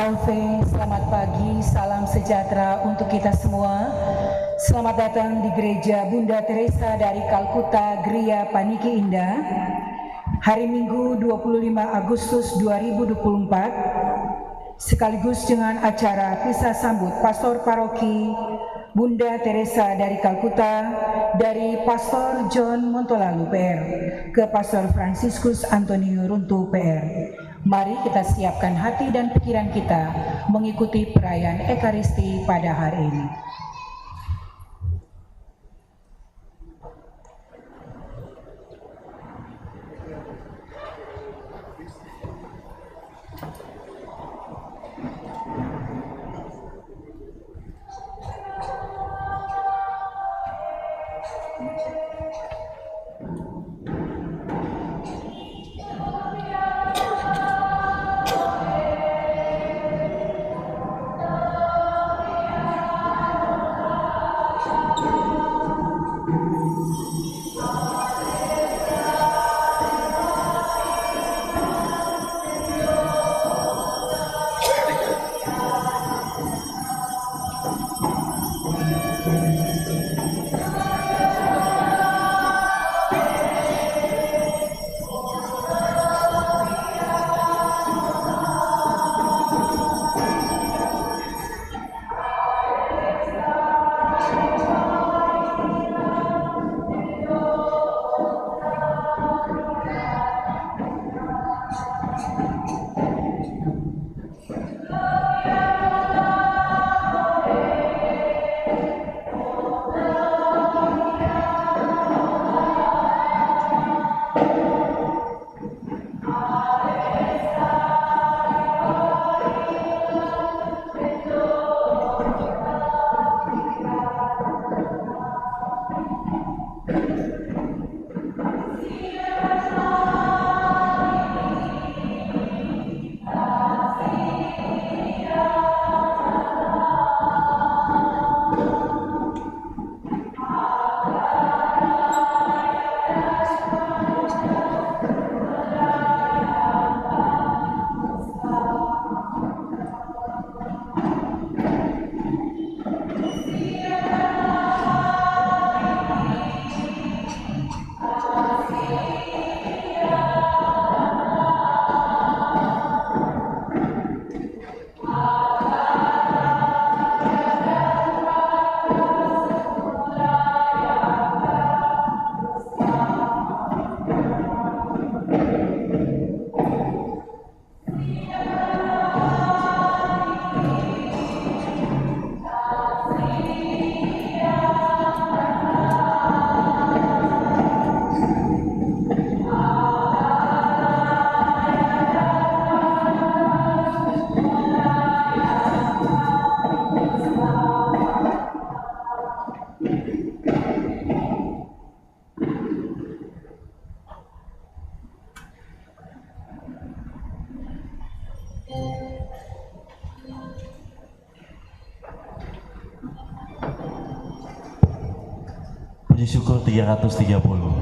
Salve, selamat pagi, salam sejahtera untuk kita semua. Selamat datang di Gereja Bunda Teresa dari Kalkuta, Gria Paniki Indah. Hari Minggu 25 Agustus 2024, sekaligus dengan acara pisah sambut Pastor Paroki Bunda Teresa dari Kalkuta, dari Pastor John Montolalu PR ke Pastor Franciscus Antonio Runtu PR. Mari kita siapkan hati dan pikiran kita mengikuti perayaan Ekaristi pada hari ini. Puji syukur 330.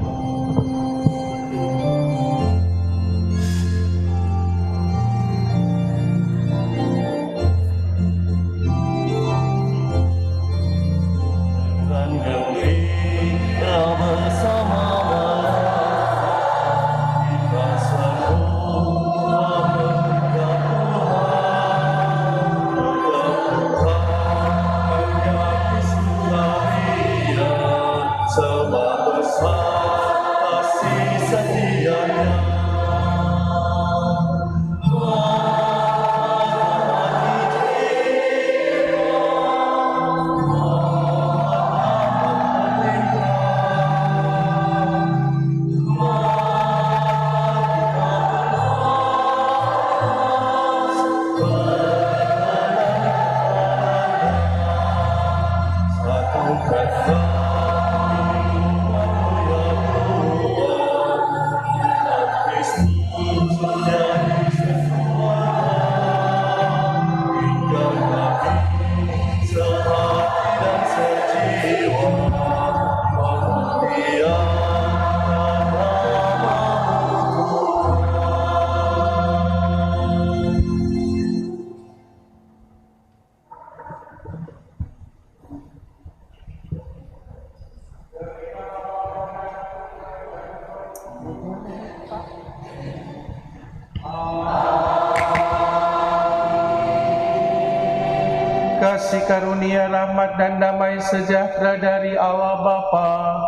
karunia rahmat dan damai sejahtera dari Allah Bapa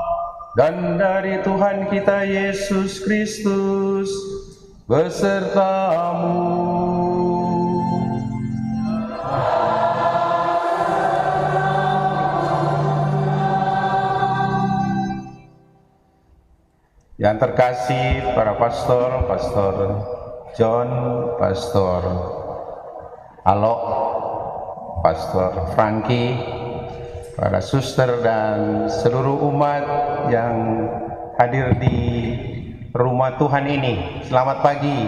dan dari Tuhan kita Yesus Kristus besertamu. Yang terkasih para pastor, Pastor John, Pastor Alok, Pastor Frankie, para suster dan seluruh umat yang hadir di rumah Tuhan ini. Selamat pagi.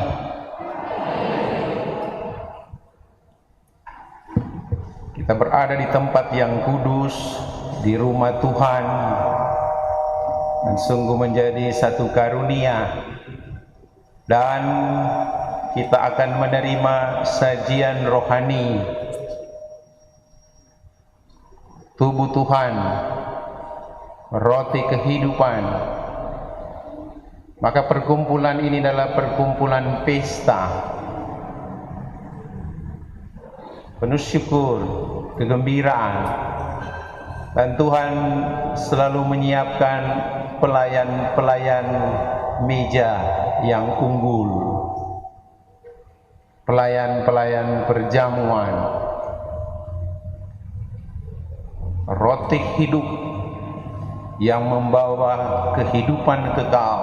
Kita berada di tempat yang kudus, di rumah Tuhan, dan sungguh menjadi satu karunia, dan kita akan menerima sajian rohani tubuh Tuhan, roti kehidupan. Maka perkumpulan ini adalah perkumpulan pesta, penuh syukur, kegembiraan, dan Tuhan selalu menyiapkan pelayan-pelayan meja yang unggul, pelayan-pelayan perjamuan, roti hidup yang membawa kehidupan kekal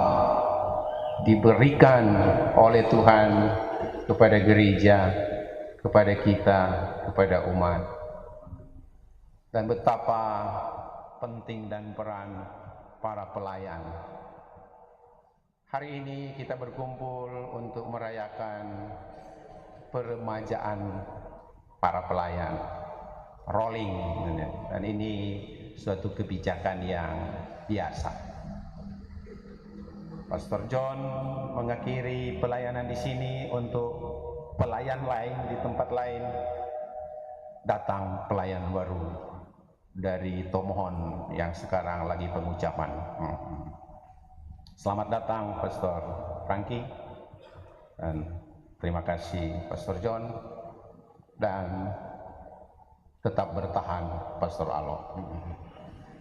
diberikan oleh Tuhan kepada gereja, kepada kita, kepada umat. Dan betapa penting dan peran para pelayan. Hari ini kita berkumpul untuk merayakan peremajaan para pelayan, rolling, dan ini suatu kebijakan yang biasa. Pastor John mengakhiri pelayanan di sini untuk pelayan lain di tempat lain. Datang pelayan baru dari Tomohon yang sekarang lagi pengucapan. Selamat datang Pastor Frankie, dan terima kasih Pastor John, dan tetap bertahan Pastor Alok.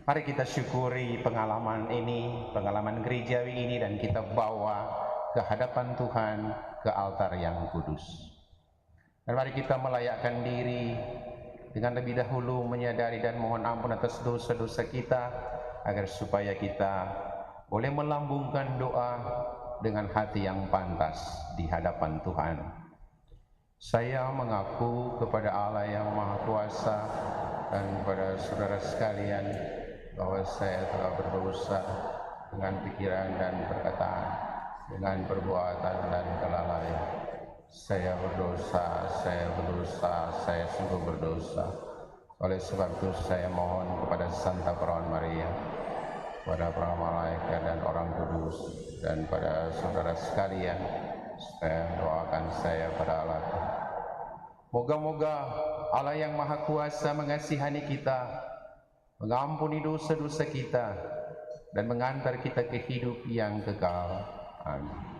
Mari kita syukuri pengalaman ini, pengalaman gerejawi ini, dan kita bawa ke hadapan Tuhan, ke altar yang kudus. Dan mari kita melayakkan diri dengan lebih dahulu menyadari dan mohon ampun atas dosa-dosa kita, agar supaya kita boleh melambungkan doa dengan hati yang pantas di hadapan Tuhan. Saya mengaku kepada Allah yang Maha Kuasa dan kepada saudara sekalian bahwa saya telah berdosa dengan pikiran dan perkataan, dengan perbuatan dan kelalaian. Saya berdosa, saya sungguh berdosa. Oleh sebab itu saya mohon kepada Santa Perawan Maria, pada para malaikat dan orang kudus, dan pada saudara sekalian, saya doakan saya pada Allah. Moga-moga Allah yang Maha Kuasa mengasihani kita, mengampuni dosa-dosa kita, dan mengantar kita ke hidup yang kekal. Amin.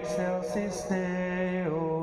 excelsis Deo.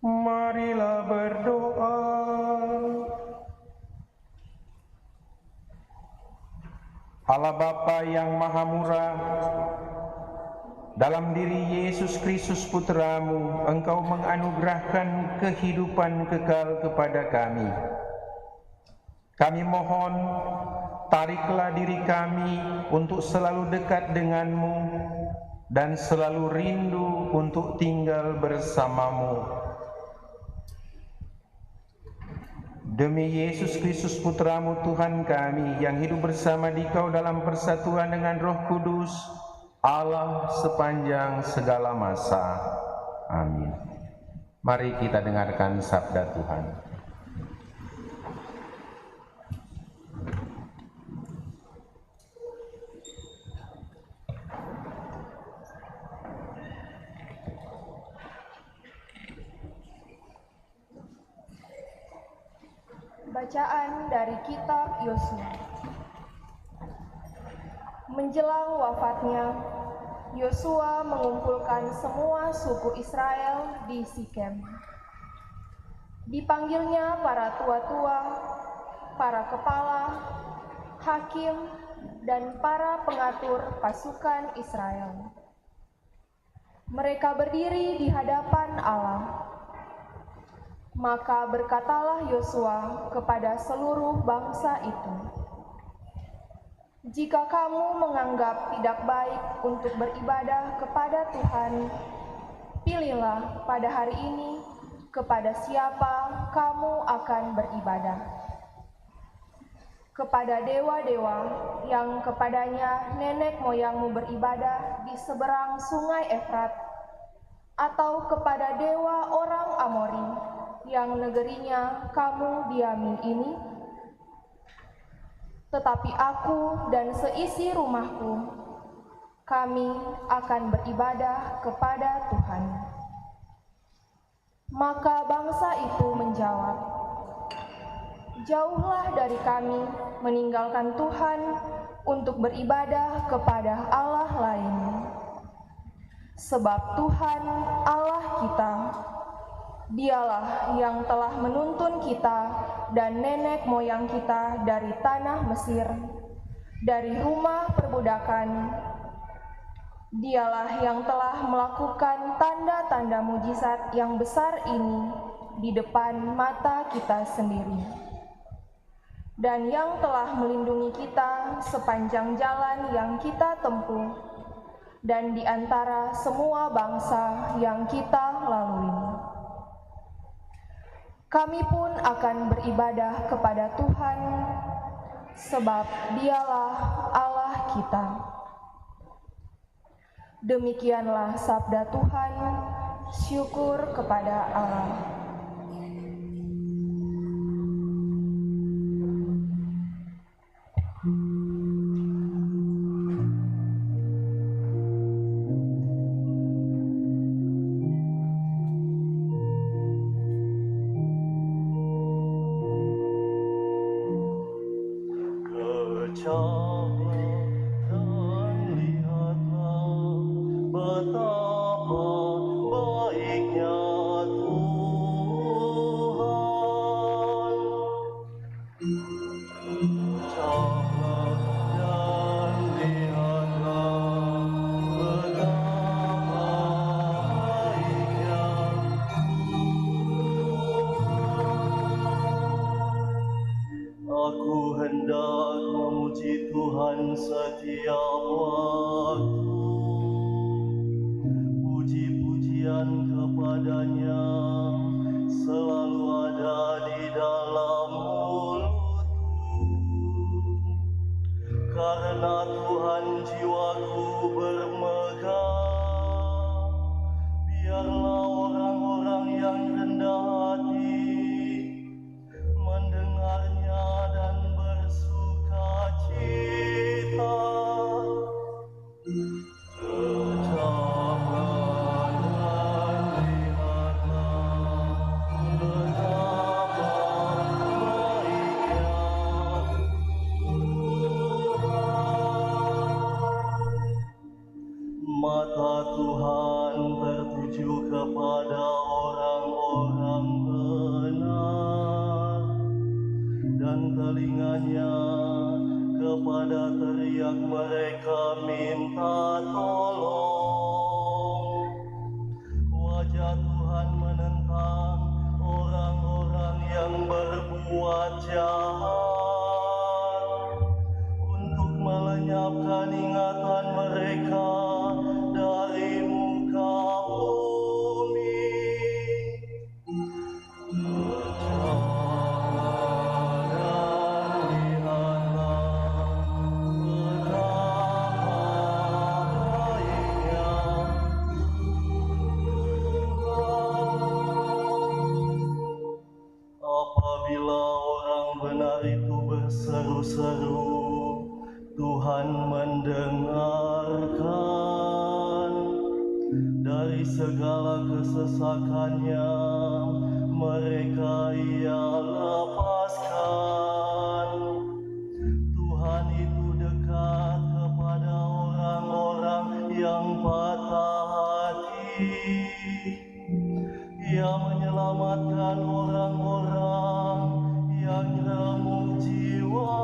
Marilah berdoa. Allah Bapa yang Maha Murah, dalam diri Yesus Kristus Putra-Mu, Engkau menganugerahkan kehidupan kekal kepada kami. Kami mohon, tariklah diri kami untuk selalu dekat dengan-Mu dan selalu rindu untuk tinggal bersama-Mu. Demi Yesus Kristus Putramu Tuhan kami, yang hidup bersama Dikau dalam persatuan dengan Roh Kudus, Allah sepanjang segala masa. Amin. Mari kita dengarkan sabda Tuhan. Bacaan dari kitab Yosua. Menjelang wafatnya, Yosua mengumpulkan semua suku Israel di Sikem. Dipanggilnya para tua-tua, para kepala, hakim, dan para pengatur pasukan Israel. Mereka berdiri di hadapan Allah. Maka berkatalah Yosua kepada seluruh bangsa itu, "Jika kamu menganggap tidak baik untuk beribadah kepada Tuhan, pilihlah pada hari ini kepada siapa kamu akan beribadah. Kepada dewa-dewa yang kepadanya nenek moyangmu beribadah di seberang sungai Efrat, atau kepada dewa orang Amori yang negerinya kamu diami ini? Tetapi aku dan seisi rumahku, kami akan beribadah kepada Tuhan." Maka bangsa itu menjawab, "Jauhlah dari kami meninggalkan Tuhan untuk beribadah kepada Allah lain. Sebab Tuhan Allah kita, Dialah yang telah menuntun kita dan nenek moyang kita dari tanah Mesir, dari rumah perbudakan. Dialah yang telah melakukan tanda-tanda mujizat yang besar ini di depan mata kita sendiri, dan yang telah melindungi kita sepanjang jalan yang kita tempuh dan di antara semua bangsa yang kita lalui. Kami pun akan beribadah kepada Tuhan, sebab Dialah Allah kita." Demikianlah sabda Tuhan. Syukur kepada Allah. Aku hendak memuji Tuhan setiap waktu. Puji-pujian kepadanya selalu ada di dalam mulutku. Karena Tuhan jiwaku bermegah, biarlah orang-orang yang rendah hati mendengarnya dan bersuka cita. Kecaplah dan lihatlah betapa baiknya mata Tuhan tertuju kepada orang-orang benar, dan telinganya kepada teriak mereka minta tolong. Wajah Tuhan menentang orang-orang yang berbuat jahat, untuk melenyapkan ingatan mereka dari muka bumi. Kecaplah Tuhan mendengarkan. Dari segala kesesakannya mereka Ia lepaskan. Tuhan itu dekat kepada orang-orang yang patah hati. Ia menyelamatkan orang-orang yang remuk jiwanya.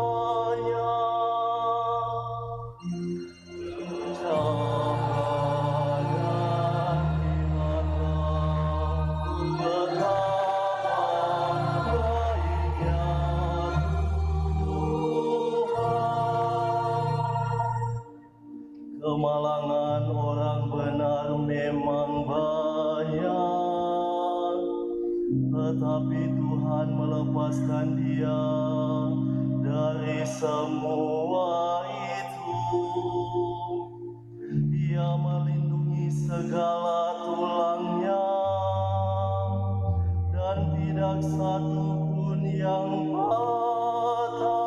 Kemalangan orang benar memang banyak, tetapi Tuhan melepaskan dia dari semua itu. Ia melindungi segala tulangnya, dan tidak satu pun yang patah.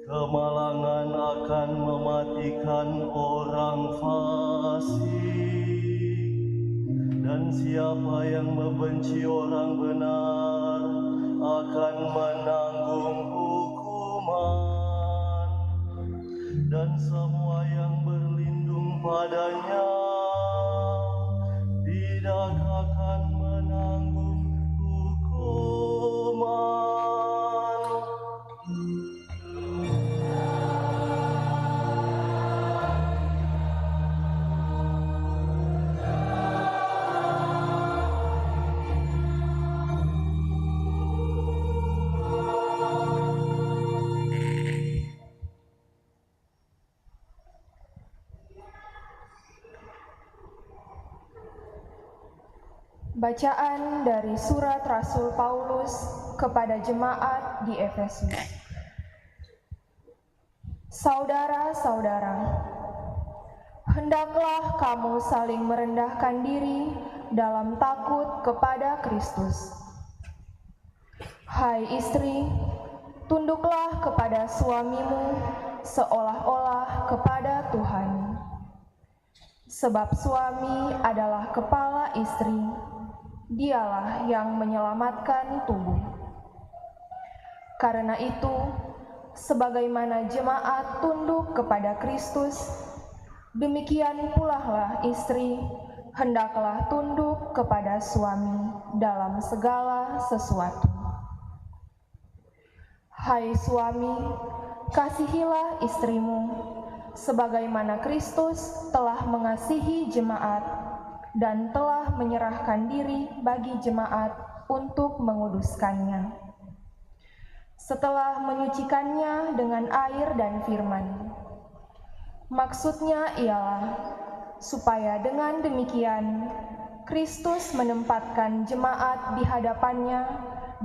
Kemalangan akan mematikan orang fasik, dan siapa yang membenci orang benar akan menanggung hukuman, dan semua yang berlindung padanya tidak akan menanggung hukuman. Bacaan dari surat Rasul Paulus kepada jemaat di Efesus. Saudara-saudara, hendaklah kamu saling merendahkan diri dalam takut kepada Kristus. Hai istri, tunduklah kepada suamimu seolah-olah kepada Tuhan. Sebab suami adalah kepala istri, dialah yang menyelamatkan tubuh. Karena itu, sebagaimana jemaat tunduk kepada Kristus, demikian pula lah istri hendaklah tunduk kepada suami dalam segala sesuatu. Hai suami, kasihilah istrimu, sebagaimana Kristus telah mengasihi jemaat dan telah menyerahkan diri bagi jemaat untuk menguduskannya, setelah menyucikannya dengan air dan firman. Maksudnya ialah supaya dengan demikian Kristus menempatkan jemaat di hadapannya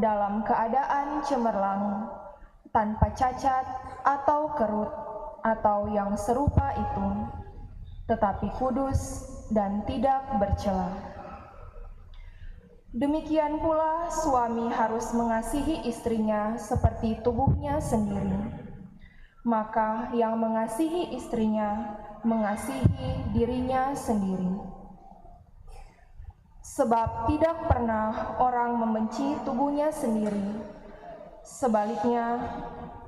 dalam keadaan cemerlang, tanpa cacat atau kerut atau yang serupa itu, tetapi kudus dan tidak bercela. Demikian pula suami harus mengasihi istrinya seperti tubuhnya sendiri. Maka yang mengasihi istrinya mengasihi dirinya sendiri. Sebab tidak pernah orang membenci tubuhnya sendiri. Sebaliknya,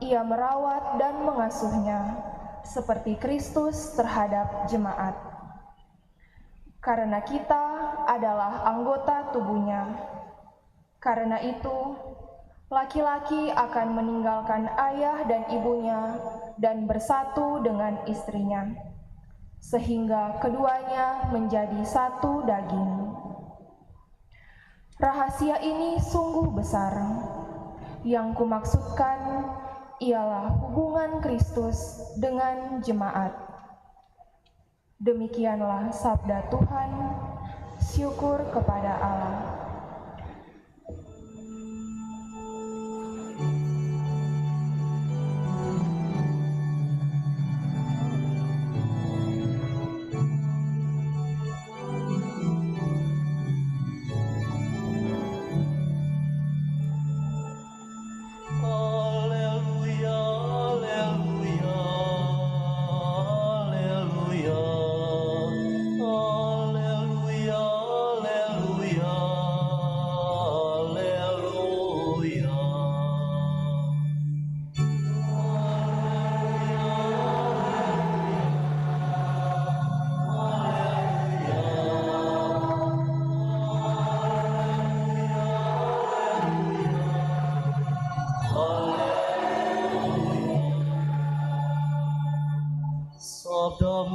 ia merawat dan mengasuhnya seperti Kristus terhadap jemaat. Karena kita adalah anggota tubuhnya. Karena itu, laki-laki akan meninggalkan ayah dan ibunya dan bersatu dengan istrinya, sehingga keduanya menjadi satu daging. Rahasia ini sungguh besar. Yang kumaksudkan ialah hubungan Kristus dengan jemaat. Demikianlah sabda Tuhan, syukur kepada Allah.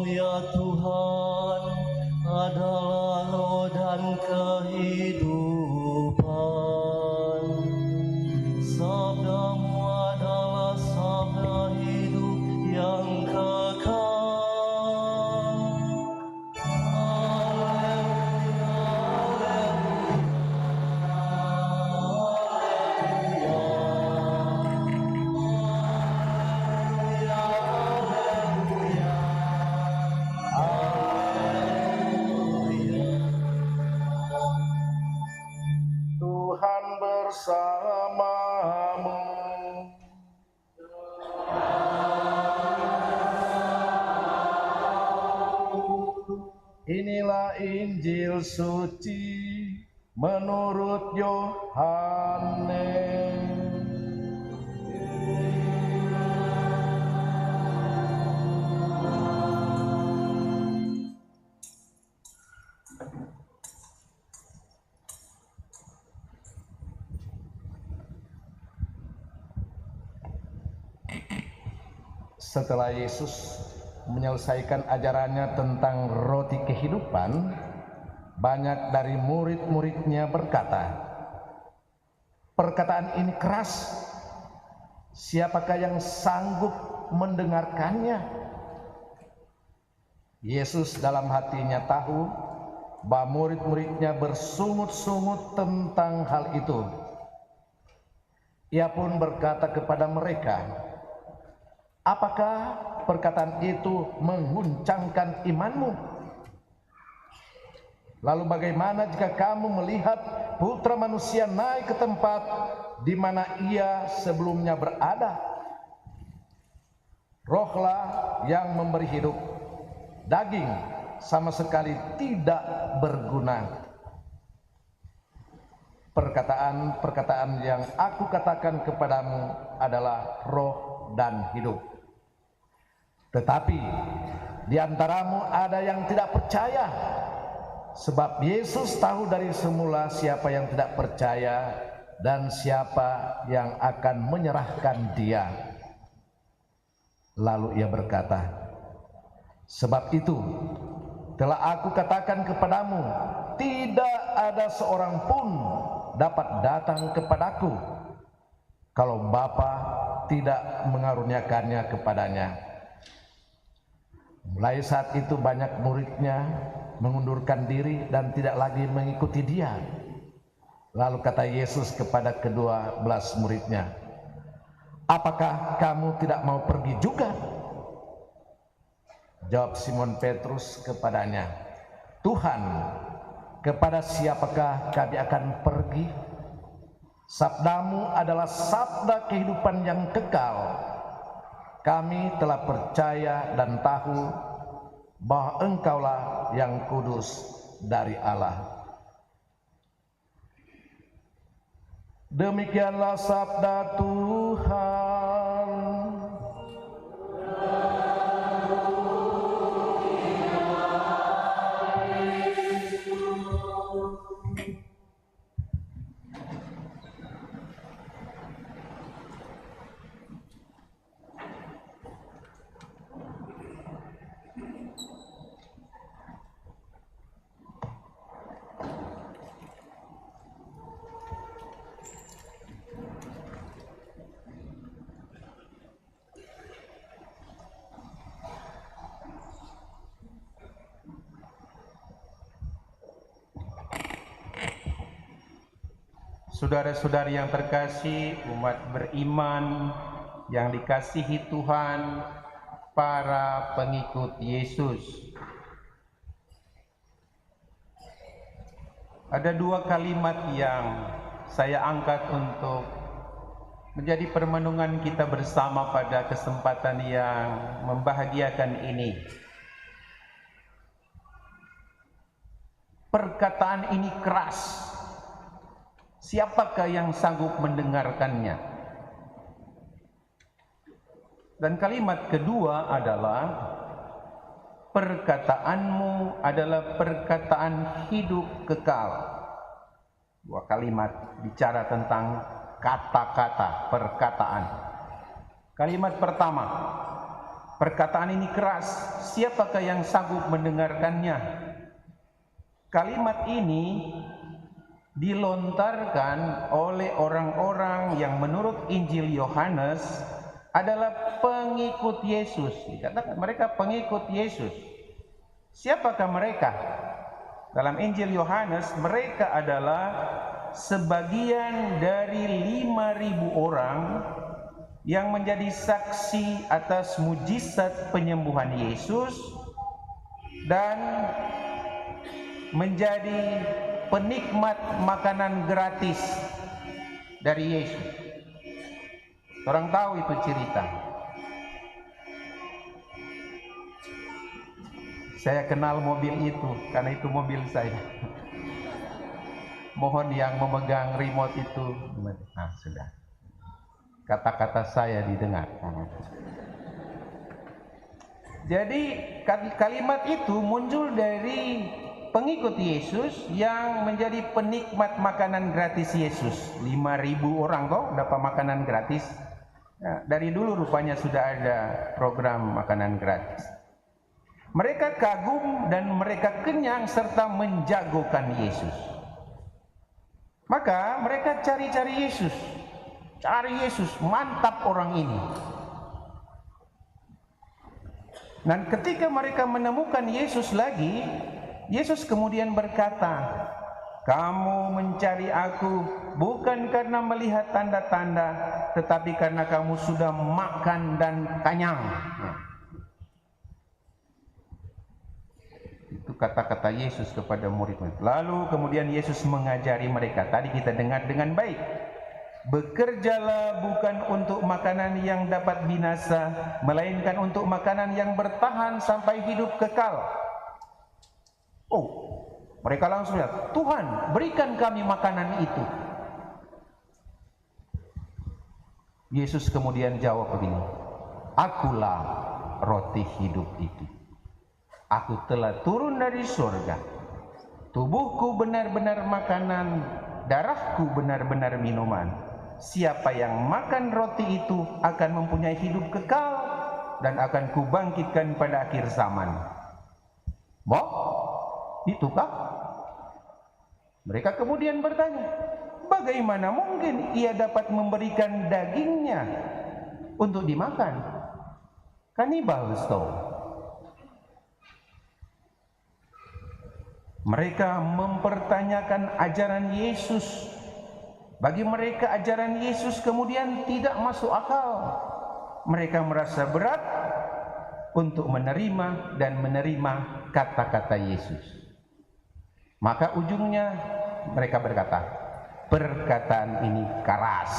ya Tuhan adalah roh dan kehidupan. Sabdamu adalah sabda hidup yang kekal. Tuhan bersamamu. Inilah Injil suci menurut Yohanes. Setelah Yesus menyelesaikan ajarannya tentang roti kehidupan, banyak dari murid-muridnya berkata, "Perkataan ini keras, siapakah yang sanggup mendengarkannya?" Yesus dalam hatinya tahu bahwa murid-muridnya bersungut-sungut tentang hal itu. Ia pun berkata kepada mereka, "Apakah perkataan itu mengguncangkan imanmu? Lalu bagaimana jika kamu melihat Putra Manusia naik ke tempat di mana ia sebelumnya berada? Rohlah yang memberi hidup, daging sama sekali tidak berguna. Perkataan-perkataan yang aku katakan kepadamu adalah roh dan hidup. Tetapi di antaramu ada yang tidak percaya, sebab Yesus tahu dari semula siapa yang tidak percaya dan siapa yang akan menyerahkan dia. Lalu ia berkata, sebab itu telah aku katakan kepadamu, tidak ada seorang pun dapat datang kepadaku kalau Bapa tidak mengaruniakannya kepadanya. Mulai saat itu banyak muridnya mengundurkan diri dan tidak lagi mengikuti dia. Lalu kata Yesus kepada kedua belas muridnya, apakah kamu tidak mau pergi juga? Jawab Simon Petrus kepadanya, Tuhan, kepada siapakah kami akan pergi? Sabdamu adalah sabda kehidupan yang kekal. Kami telah percaya dan tahu bahwa Engkaulah yang kudus dari Allah. Demikianlah sabda Tuhan. Saudara-saudari yang terkasih, umat beriman yang dikasihi Tuhan, para pengikut Yesus. Ada dua kalimat yang saya angkat untuk menjadi permenungan kita bersama pada kesempatan yang membahagiakan ini. Perkataan ini keras. Siapakah yang sanggup mendengarkannya? Dan kalimat kedua adalah perkataanmu adalah perkataan hidup kekal. Dua kalimat bicara tentang kata-kata, perkataan. Kalimat pertama, Perkataan ini keras, siapakah yang sanggup mendengarkannya? Kalimat ini dilontarkan oleh orang-orang yang menurut Injil Yohanes adalah pengikut Yesus. Dikatakan mereka pengikut Yesus. Siapakah mereka? Dalam Injil Yohanes, mereka adalah sebagian dari 5.000 orang yang menjadi saksi atas mujizat penyembuhan Yesus dan menjadi penikmat makanan gratis dari Yesus. Orang tahu itu cerita. Saya kenal mobil itu karena itu mobil saya. Mohon yang memegang remote itu. Nah, sudah. Kata-kata saya didengar. Jadi kalimat itu muncul dari pengikut Yesus yang menjadi penikmat makanan gratis Yesus. 5.000 orang toh dapat makanan gratis. Nah, dari dulu rupanya sudah ada program makanan gratis. Mereka kagum dan mereka kenyang serta menjagokan Yesus. Maka mereka cari-cari Yesus. Cari Yesus, mantap orang ini. Dan ketika mereka menemukan Yesus lagi, Yesus kemudian berkata, "Kamu mencari aku bukan karena melihat tanda-tanda, tetapi karena kamu sudah makan dan kenyang." Itu kata-kata Yesus kepada murid-murid. Lalu kemudian Yesus mengajari mereka. Tadi kita dengar dengan baik. Bekerjalah bukan untuk makanan yang dapat binasa, melainkan untuk makanan yang bertahan sampai hidup kekal. Oh, mereka langsung lihat, Tuhan berikan kami makanan itu. Yesus kemudian jawab begini, "Akulah roti hidup itu. Aku telah turun dari surga. Tubuhku benar-benar makanan, darahku benar-benar minuman. Siapa yang makan roti itu akan mempunyai hidup kekal dan akan kubangkitkan pada akhir zaman." Boh, itukah? Mereka kemudian bertanya, bagaimana mungkin ia dapat memberikan dagingnya untuk dimakan? Kanibal toh. Mereka mempertanyakan ajaran Yesus. Bagi mereka ajaran Yesus kemudian tidak masuk akal. Mereka merasa berat untuk menerima dan menerima kata-kata Yesus. Maka ujungnya mereka berkata, perkataan ini keras.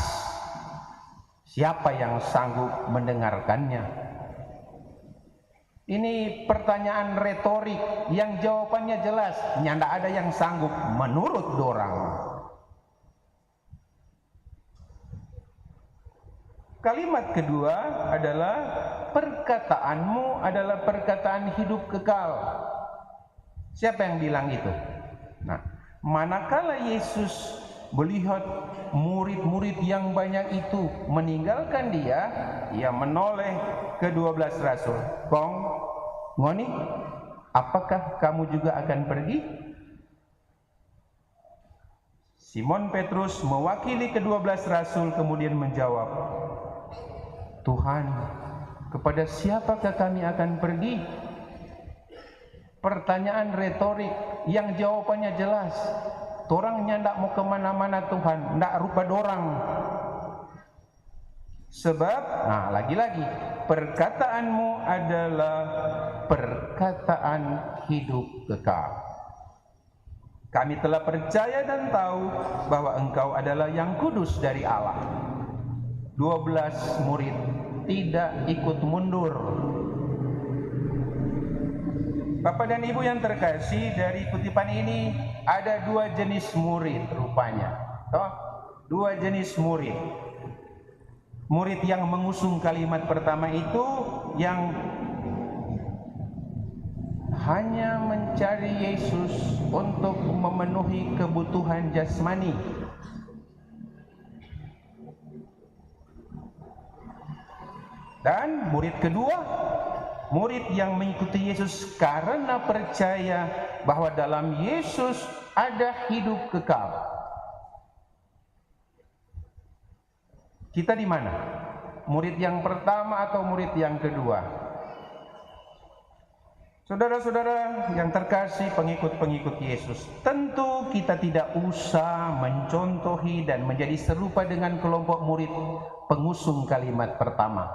Siapa yang sanggup mendengarkannya? Ini pertanyaan retorik yang jawabannya jelas. Tidak ada yang sanggup menurut dorang. Kalimat kedua adalah perkataanmu adalah perkataan hidup kekal. Siapa yang bilang itu? Nah, manakala Yesus melihat murid-murid yang banyak itu meninggalkan dia, ia menoleh ke 12 rasul. Kong, ngoni, apakah kamu juga akan pergi? Simon Petrus mewakili ke-12 rasul kemudian menjawab, Tuhan, kepada siapakah kami akan pergi? Pertanyaan retorik yang jawabannya jelas. Torangnya ndak mau kemana-mana Tuhan, ndak rupa dorang. Sebab, nah lagi-lagi, perkataanmu adalah perkataan hidup kekal. Kami telah percaya dan tahu bahwa engkau adalah yang kudus dari Allah. 12 murid tidak ikut mundur. Bapak dan Ibu yang terkasih, dari kutipan ini ada 2 jenis murid rupanya. Toh, 2 jenis murid. Murid yang mengusung kalimat pertama itu yang hanya mencari Yesus untuk memenuhi kebutuhan jasmani. Dan murid kedua murid yang mengikuti Yesus karena percaya bahwa dalam Yesus ada hidup kekal. Kita di mana? Murid yang pertama atau murid yang kedua? Saudara-saudara yang terkasih, pengikut-pengikut Yesus, tentu kita tidak usah mencontohi dan menjadi serupa dengan kelompok murid pengusung kalimat pertama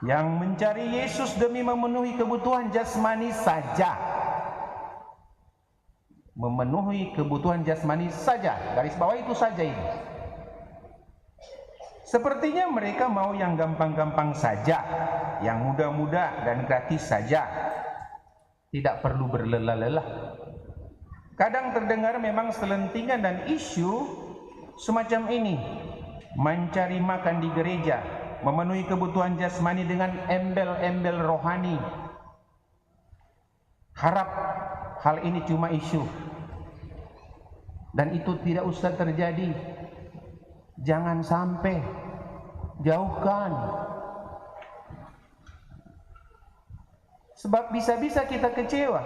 yang mencari Yesus demi memenuhi kebutuhan jasmani saja. Memenuhi kebutuhan jasmani saja, garis bawah itu saja ini. Sepertinya mereka mau yang gampang-gampang saja, yang mudah-mudah dan gratis saja, tidak perlu berlelah-lelah. Kadang terdengar memang selentingan dan isu semacam ini, mencari makan di gereja, memenuhi kebutuhan jasmani dengan embel-embel rohani. Harap hal ini cuma isu, dan itu tidak usah terjadi. Jangan sampai, jauhkan. Sebab bisa-bisa kita kecewa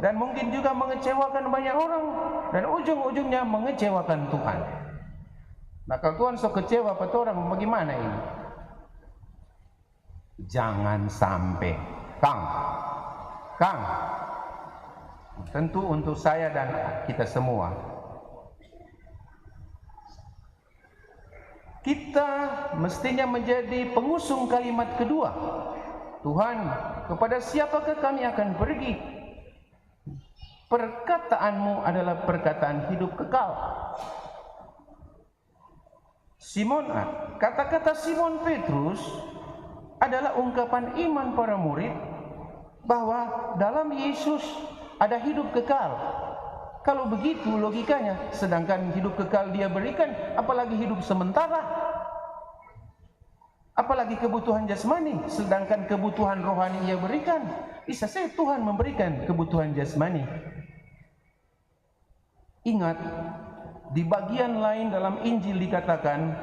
dan mungkin juga mengecewakan banyak orang dan ujung-ujungnya mengecewakan Tuhan. Nah, kalau Tuhan sok kecewa pada orang, bagaimana ini? Jangan sampai. Kang, tentu untuk saya dan kita semua, kita mestinya menjadi pengusung kalimat kedua. Tuhan, kepada siapakah kami akan pergi? Perkataanmu adalah perkataan hidup kekal. Kata-kata Simon Petrus adalah ungkapan iman para murid bahwa dalam Yesus ada hidup kekal. Kalau begitu logikanya, sedangkan hidup kekal dia berikan, apalagi hidup sementara, apalagi kebutuhan jasmani, sedangkan kebutuhan rohani ia berikan. Bisa saja Tuhan memberikan kebutuhan jasmani. Ingat, di bagian lain dalam Injil dikatakan,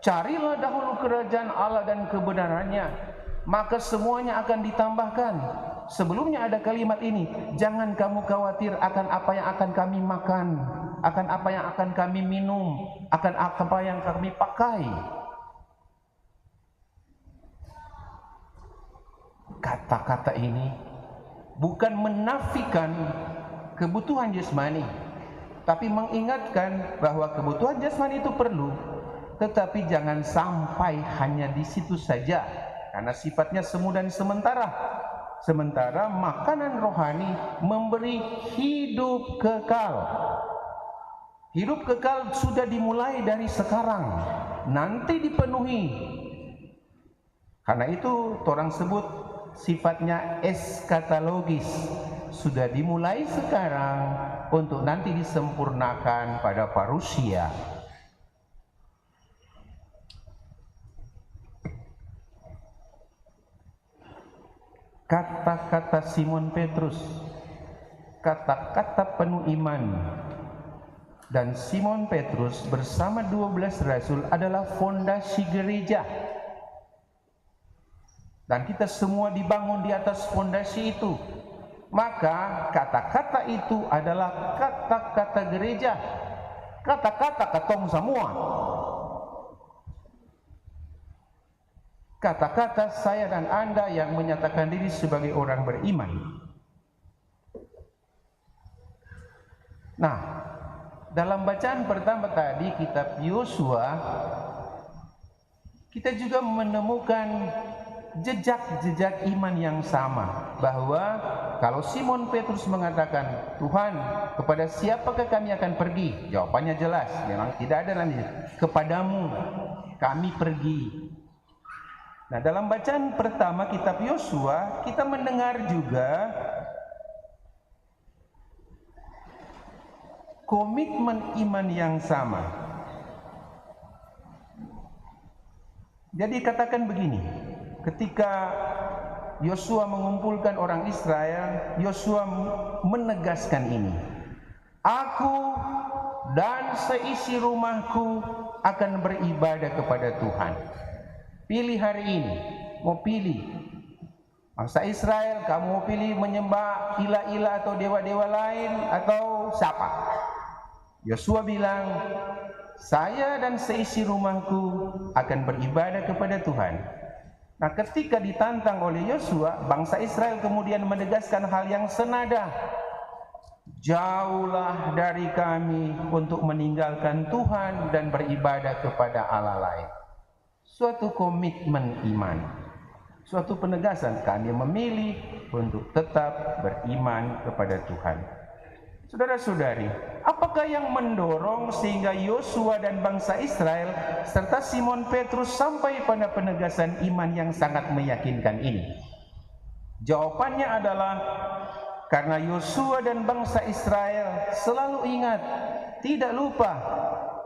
carilah dahulu kerajaan Allah dan kebenarannya, maka semuanya akan ditambahkan. Sebelumnya ada kalimat ini, jangan kamu khawatir akan apa yang akan kami makan, akan apa yang akan kami minum, akan apa yang kami pakai. Kata-kata ini bukan menafikan kebutuhan jasmani, tapi mengingatkan bahwa kebutuhan jasmani itu perlu, tetapi jangan sampai hanya di situ saja, karena sifatnya semu dan sementara. Sementara makanan rohani memberi hidup kekal. Hidup kekal sudah dimulai dari sekarang, nanti dipenuhi. Karena itu orang sebut sifatnya eskatologis, sudah dimulai sekarang untuk nanti disempurnakan pada parusia. Kata-kata Simon Petrus, kata-kata penuh iman, dan Simon Petrus bersama 12 rasul adalah fondasi gereja. Dan kita semua dibangun di atas fondasi itu. Maka kata-kata itu adalah kata-kata gereja, kata-kata ketong semua. Kata-kata saya dan Anda yang menyatakan diri sebagai orang beriman. Nah, dalam bacaan pertama tadi kitab Yosua, kita juga menemukan jejak-jejak iman yang sama, bahwa kalau Simon Petrus mengatakan, Tuhan, kepada siapakah kami akan pergi? Jawabannya jelas, memang tidak ada lagi. Kepadamu kami pergi. Nah, dalam bacaan pertama kitab Yosua, kita mendengar juga komitmen iman yang sama. Jadi katakan begini, ketika Yosua mengumpulkan orang Israel, Yosua menegaskan ini, aku dan seisi rumahku akan beribadah kepada Tuhan. Pilih hari ini, mau pilih. Bangsa Israel, kamu mau pilih menyembah ilah-ilah atau dewa-dewa lain atau siapa? Yosua bilang, saya dan seisi rumahku akan beribadah kepada Tuhan. Nah, ketika ditantang oleh Yosua, bangsa Israel kemudian menegaskan hal yang senada. Jauhlah dari kami untuk meninggalkan Tuhan dan beribadah kepada Allah lain. Suatu komitmen iman, suatu penegasan kami memilih untuk tetap beriman kepada Tuhan. Saudara-saudari, apakah yang mendorong sehingga Yosua dan bangsa Israel serta Simon Petrus sampai pada penegasan iman yang sangat meyakinkan ini? Jawabannya adalah karena Yosua dan bangsa Israel selalu ingat, tidak lupa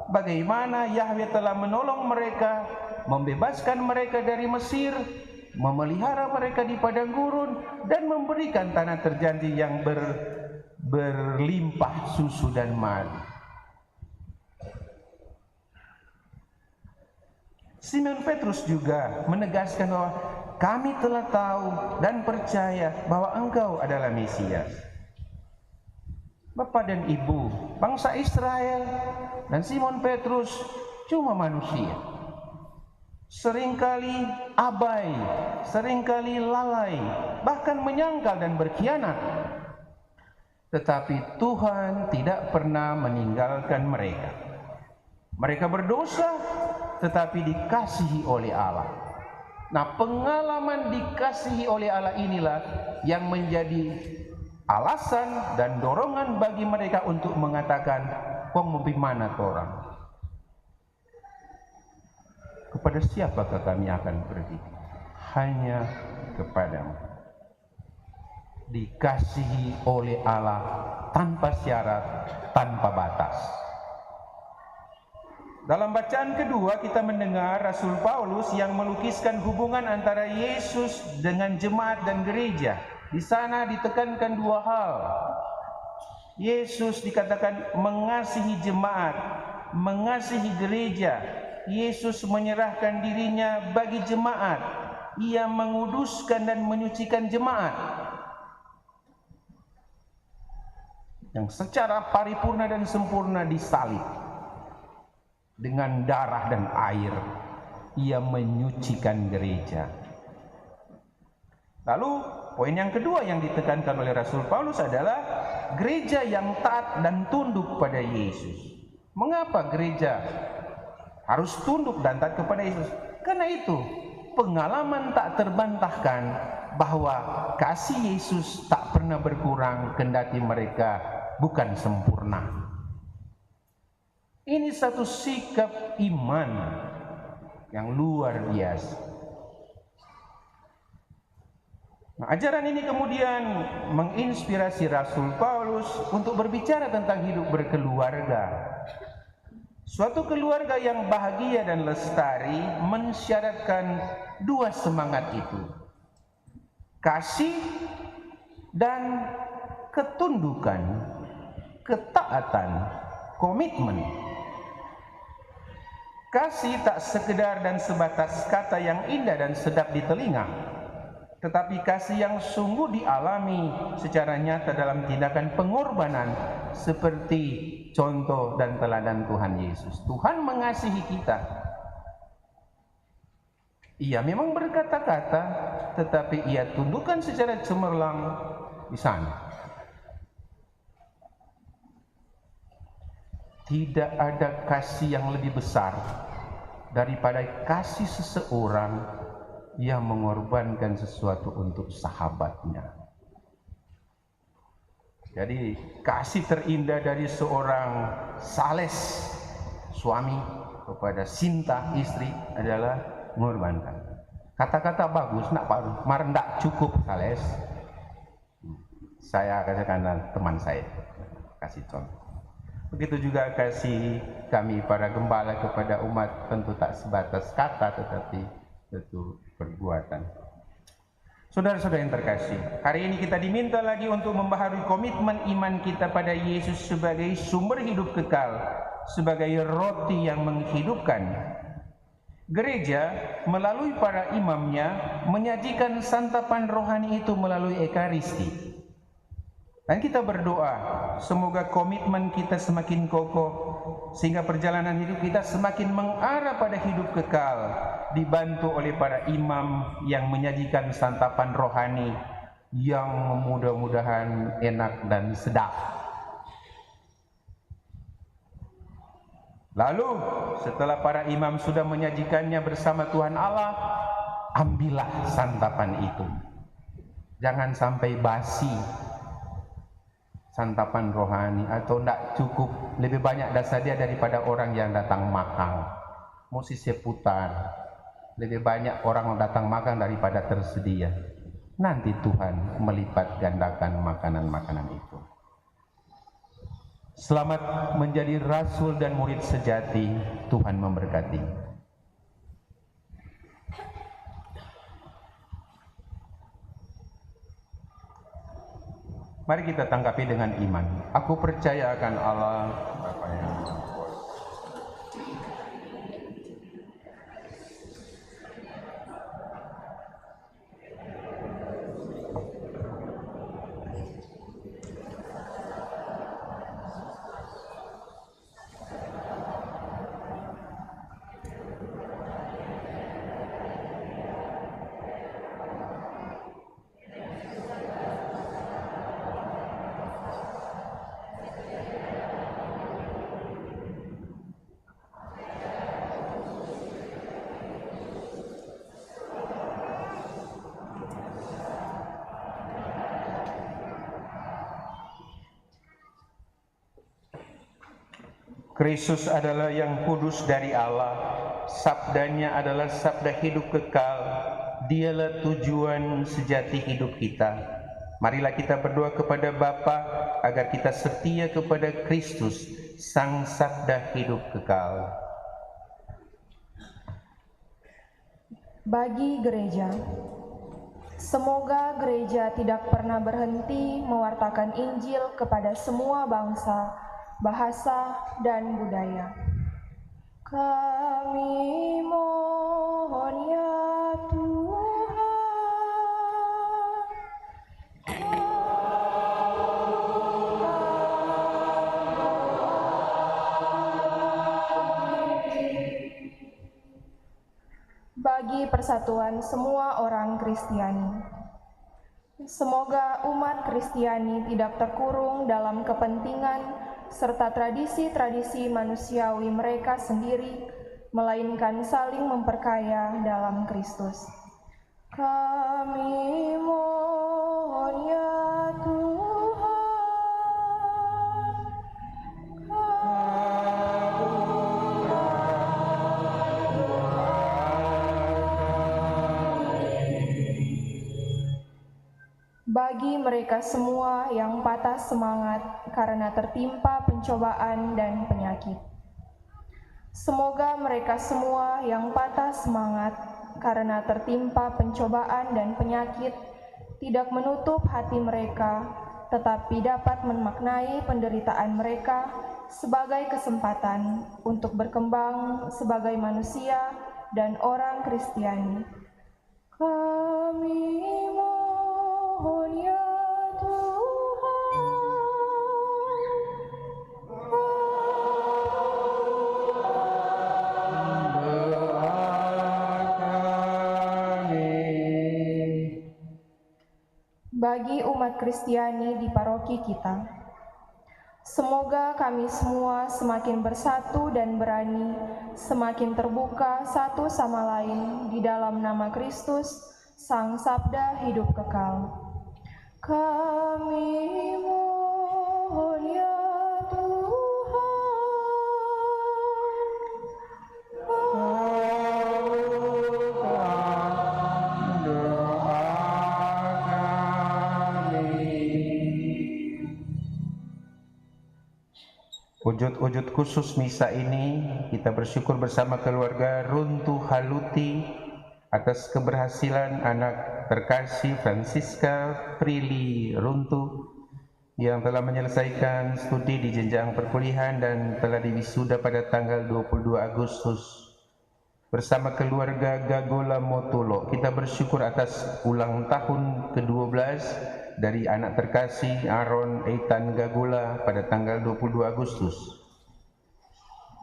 bagaimana Yahweh telah menolong mereka, membebaskan mereka dari Mesir, memelihara mereka di padang gurun, dan memberikan tanah terjanji yang berlimpah susu dan madu. Simon Petrus juga menegaskan bahwa kami telah tahu dan percaya bahwa Engkau adalah Mesias. Bapak dan Ibu, bangsa Israel dan Simon Petrus cuma manusia. Seringkali abai, seringkali lalai, bahkan menyangkal dan berkhianat. Tetapi Tuhan tidak pernah meninggalkan mereka. Mereka berdosa, tetapi dikasihi oleh Allah. Nah, pengalaman dikasihi oleh Allah inilah yang menjadi alasan dan dorongan bagi mereka untuk mengatakan, "Kong mau mana orang? Kepada siapakah kami akan pergi? Hanya kepadamu." Dikasihi oleh Allah tanpa syarat, tanpa batas. Dalam bacaan kedua kita mendengar Rasul Paulus yang melukiskan hubungan antara Yesus dengan jemaat dan gereja. Di sana ditekankan dua hal. Yesus dikatakan mengasihi jemaat, mengasihi gereja. Yesus menyerahkan dirinya bagi jemaat. Ia menguduskan dan menyucikan jemaat. Yang secara paripurna dan sempurna disalib dengan darah dan air. Ia menyucikan gereja. Lalu poin yang kedua yang ditekankan oleh Rasul Paulus adalah gereja yang taat dan tunduk pada Yesus. Mengapa gereja harus tunduk dan taat kepada Yesus? Karena itu pengalaman tak terbantahkan bahwa kasih Yesus tak pernah berkurang kendati mereka bukan sempurna. Ini satu sikap iman yang luar biasa. Nah, ajaran ini kemudian menginspirasi Rasul Paulus untuk berbicara tentang hidup berkeluarga. Suatu keluarga yang bahagia dan lestari mensyaratkan dua semangat itu: kasih dan ketundukan, ketaatan, komitmen. Kasih tak sekedar dan sebatas kata yang indah dan sedap di telinga, tetapi kasih yang sungguh dialami secara nyata dalam tindakan pengorbanan, seperti contoh dan teladan Tuhan Yesus. Tuhan mengasihi kita. Ia memang berkata-kata, tetapi ia tundukkan secara cemerlang di sana. Tidak ada kasih yang lebih besar daripada kasih seseorang yang mengorbankan sesuatu untuk sahabatnya. Jadi kasih terindah dari seorang Sales suami kepada Sinta istri adalah mengorbankan. Kata-kata bagus, nak Pak Mar ndak cukup Sales. Saya katakan teman saya kasih contoh. Begitu juga kasih kami para gembala kepada umat tentu tak sebatas kata tetapi tentu perbuatan. Saudara-saudara yang terkasih, hari ini kita diminta lagi untuk membaharui komitmen iman kita pada Yesus sebagai sumber hidup kekal, sebagai roti yang menghidupkan. Gereja melalui para imamnya menyajikan santapan rohani itu melalui Ekaristi. Dan kita berdoa, semoga komitmen kita semakin kokoh, sehingga perjalanan hidup kita semakin mengarah pada hidup kekal, dibantu oleh para imam yang menyajikan santapan rohani yang mudah-mudahan enak dan sedap. Lalu setelah para imam sudah menyajikannya bersama Tuhan Allah, ambillah santapan itu. Jangan sampai basi santapan rohani, atau tidak cukup lebih banyak dasar dia daripada orang yang datang makan. Mesti seputar, lebih banyak orang datang makan daripada tersedia. Nanti Tuhan melipat gandakan makanan-makanan itu. Selamat menjadi rasul dan murid sejati. Tuhan memberkati. Mari kita tanggapi dengan iman. Aku percaya akan Allah Bapa yang Maha Kuasa. Kristus adalah yang kudus dari Allah. Sabdanya adalah sabda hidup kekal. Dialah tujuan sejati hidup kita. Marilah kita berdoa kepada Bapa agar kita setia kepada Kristus, sang sabda hidup kekal. Bagi gereja, semoga gereja tidak pernah berhenti mewartakan Injil kepada semua bangsa, bahasa, dan budaya. Kami mohon ya Tuhan, bagi persatuan semua orang Kristiani. Semoga umat Kristiani tidak terkurung dalam kepentingan serta tradisi-tradisi manusiawi mereka sendiri, melainkan saling memperkaya dalam Kristus. Kami mohon ya Tuhan, bagi mereka semua yang patah semangat karena tertimpa pencobaan dan penyakit. Semoga mereka semua yang patah semangat karena tertimpa pencobaan dan penyakit tidak menutup hati mereka, tetapi dapat memaknai penderitaan mereka sebagai kesempatan untuk berkembang sebagai manusia dan orang Kristiani. Kami mohon ya Tuhan, bagi umat Kristiani di paroki kita. Semoga kami semua semakin bersatu dan berani, semakin terbuka satu sama lain di dalam nama Kristus, Sang Sabda hidup kekal. Kami mohon ya Wujud-wujud khusus misa ini kita bersyukur bersama keluarga Runtuh Haluti atas keberhasilan anak terkasih Francisca Prilly Runtuh yang telah menyelesaikan studi di jenjang perkuliahan dan telah diwisuda pada tanggal 22 Agustus bersama keluarga Gagola Motolo, kita bersyukur atas ulang tahun ke-12 dari anak terkasih Aaron Eitan Gagola pada tanggal 22 Agustus.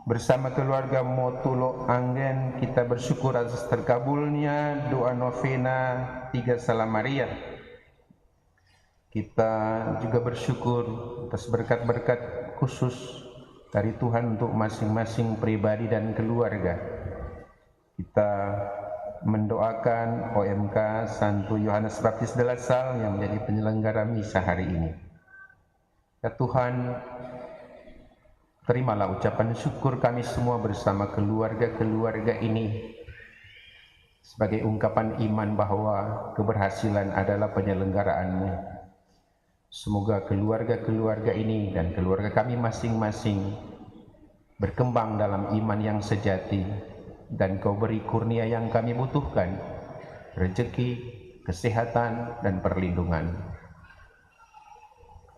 Bersama keluarga Motolo Anggen, kita bersyukur atas terkabulnya doa novena 3 Salam Maria. Kita juga bersyukur atas berkat-berkat khusus dari Tuhan untuk masing-masing pribadi dan keluarga. Kita mendoakan OMK Santo Yohanes Baptis de la Salle yang menjadi penyelenggara misa hari ini. Ya Tuhan, terimalah ucapan syukur kami semua bersama keluarga-keluarga ini sebagai ungkapan iman bahwa keberhasilan adalah penyelenggaraan-Mu. Semoga keluarga-keluarga ini dan keluarga kami masing-masing berkembang dalam iman yang sejati, dan Kau beri kurnia yang kami butuhkan, rezeki, kesehatan, dan perlindungan.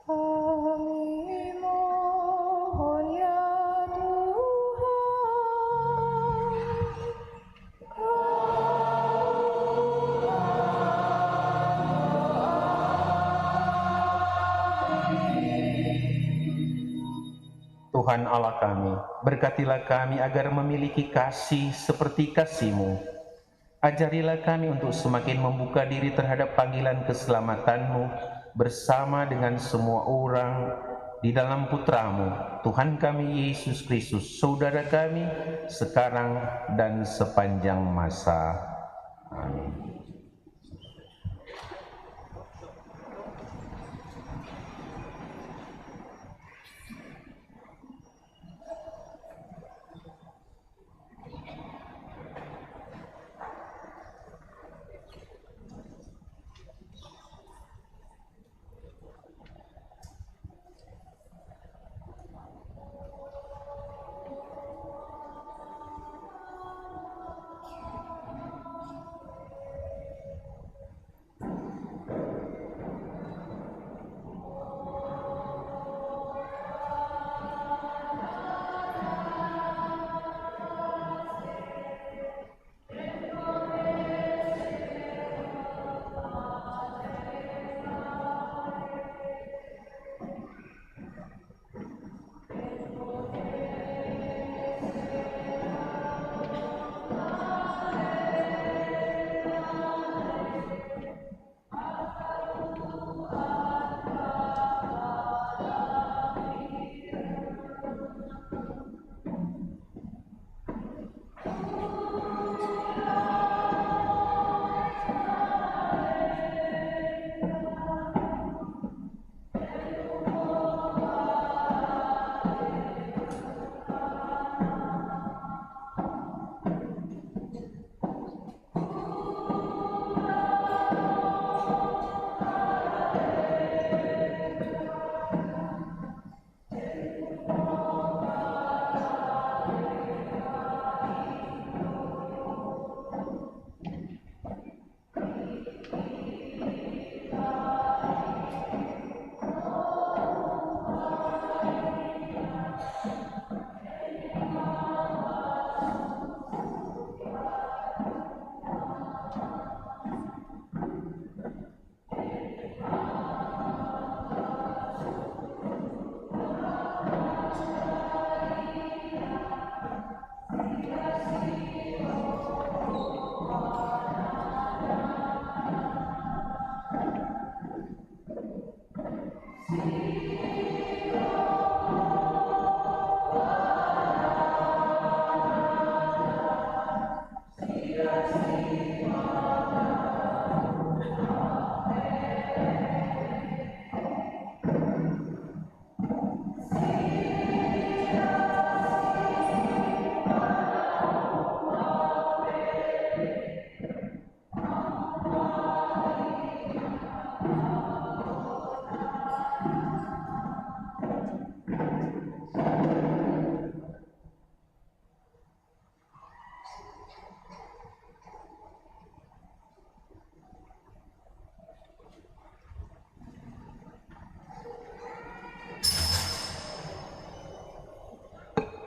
Kami mohon ya Tuhan Allah kami, berkatilah kami agar memiliki kasih seperti kasih-Mu. Ajarilah kami untuk semakin membuka diri terhadap panggilan keselamatan-Mu bersama dengan semua orang di dalam Putra-Mu, Tuhan kami Yesus Kristus, saudara kami sekarang dan sepanjang masa. Amin.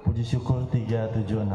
Puji syukur 376.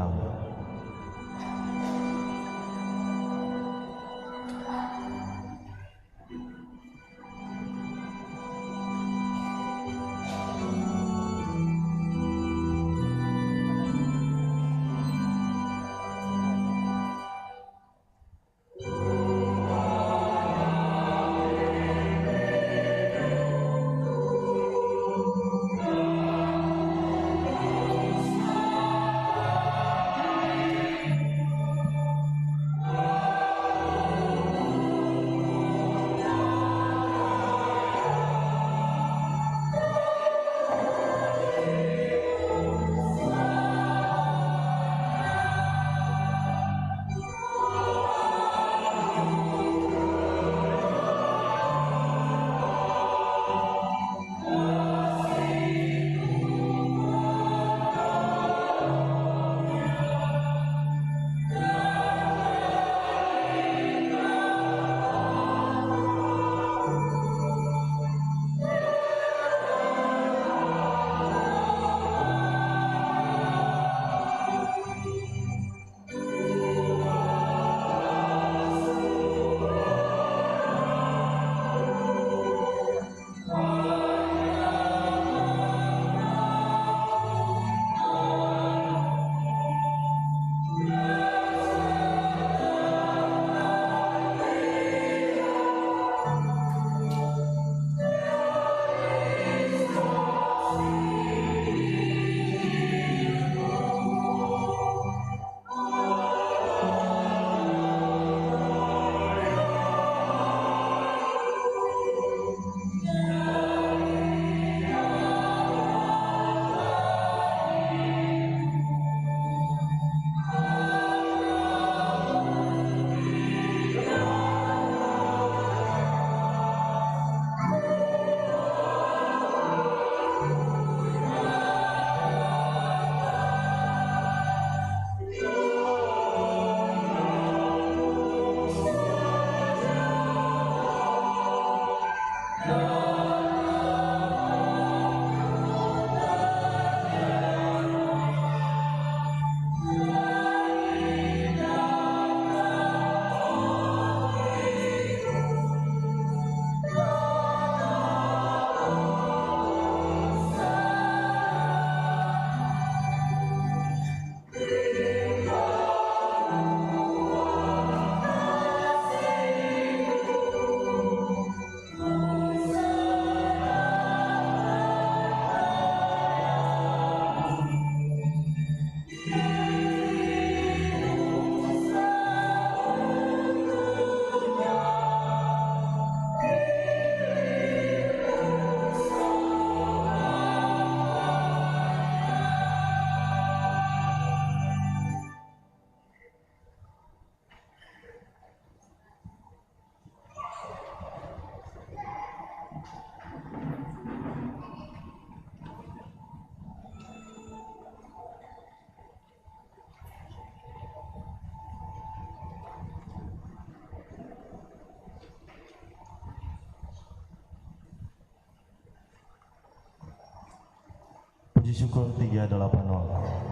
Puji syukur 380.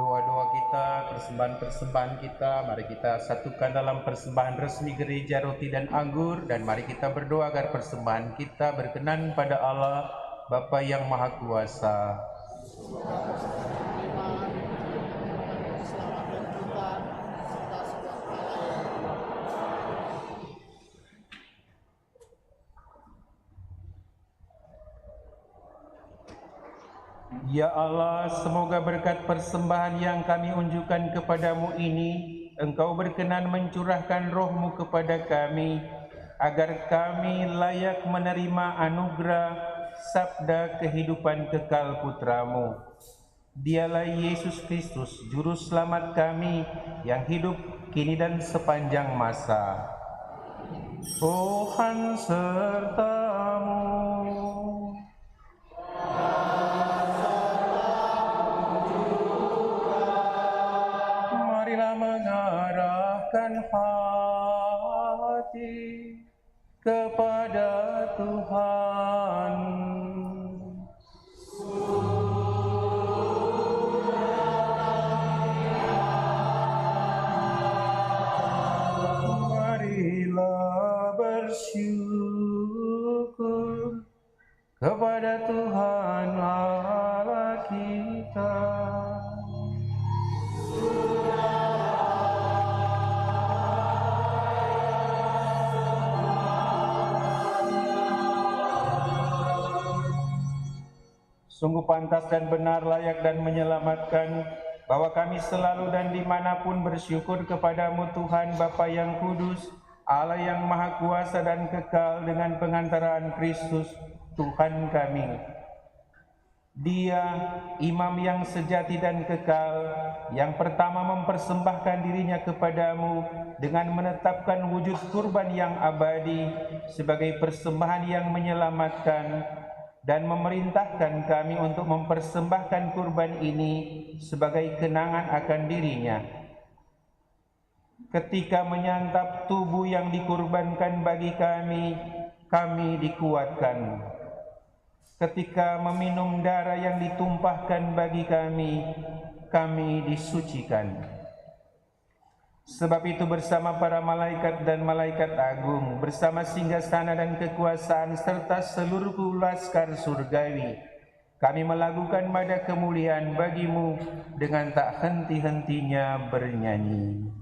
Doa-doa kita, persembahan-persembahan kita, mari kita satukan dalam persembahan resmi gereja roti dan anggur, dan mari kita berdoa agar persembahan kita berkenan pada Allah Bapa yang Maha Kuasa. Ya Allah, semoga berkat persembahan yang kami unjukkan kepadamu ini, Engkau berkenan mencurahkan roh-Mu kepada kami, agar kami layak menerima anugerah sabda kehidupan kekal Putra-Mu. Dialah Yesus Kristus, Juru Selamat kami, yang hidup kini dan sepanjang masa. Tuhan serta-Mu. Mengarahkan hati kepada Tuhan. Marilah bersyukur kepada Tuhan Allah kita. Sungguh pantas dan benar, layak dan menyelamatkan, bahwa kami selalu dan dimanapun bersyukur kepadamu Tuhan Bapa yang kudus, Allah yang Maha Kuasa dan kekal, dengan pengantaraan Kristus Tuhan kami. Dia imam yang sejati dan kekal, yang pertama mempersembahkan dirinya kepadamu dengan menetapkan wujud kurban yang abadi sebagai persembahan yang menyelamatkan, dan memerintahkan kami untuk mempersembahkan kurban ini sebagai kenangan akan dirinya. Ketika menyantap tubuh yang dikurbankan bagi kami dikuatkan. Ketika meminum darah yang ditumpahkan bagi kami disucikan. Sebab itu bersama para malaikat dan malaikat agung, bersama singgasana dan kekuasaan, serta seluruh laskar surgawi, Kami melakukan mada kemuliaan bagi-Mu dengan tak henti-hentinya bernyanyi.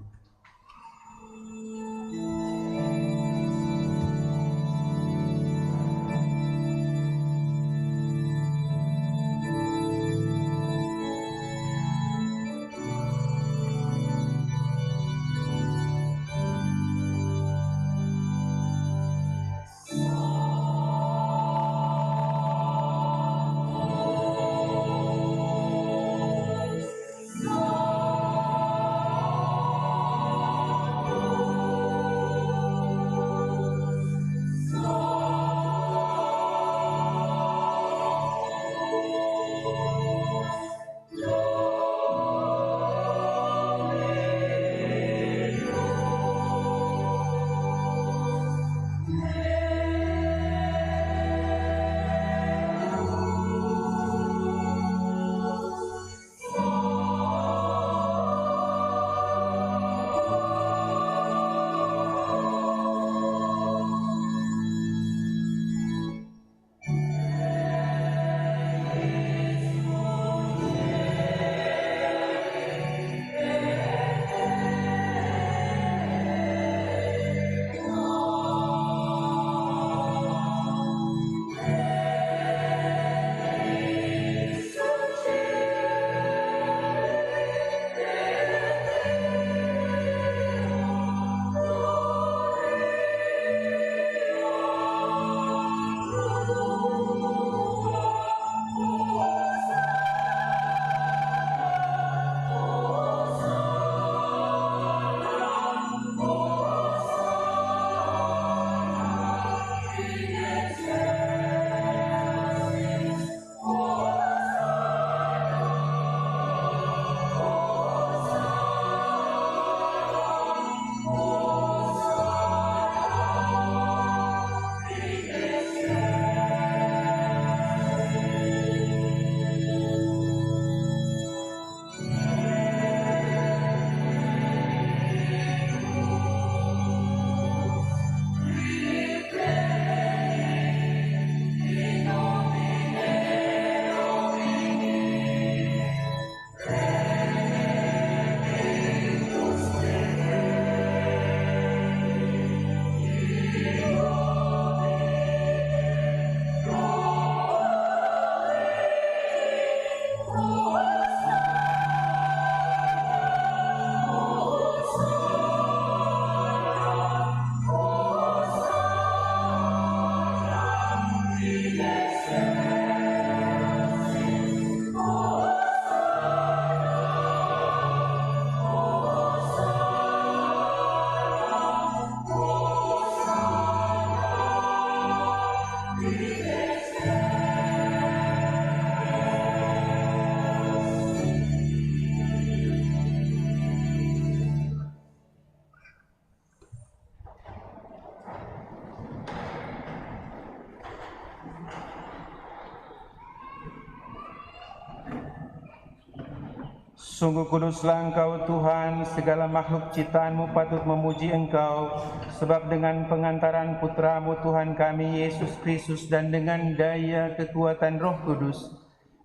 Sungguh kuduslah Engkau Tuhan, segala makhluk ciptaan-Mu patut memuji Engkau, sebab dengan pengantaran Putra-Mu Tuhan kami, Yesus Kristus, dan dengan daya kekuatan Roh Kudus,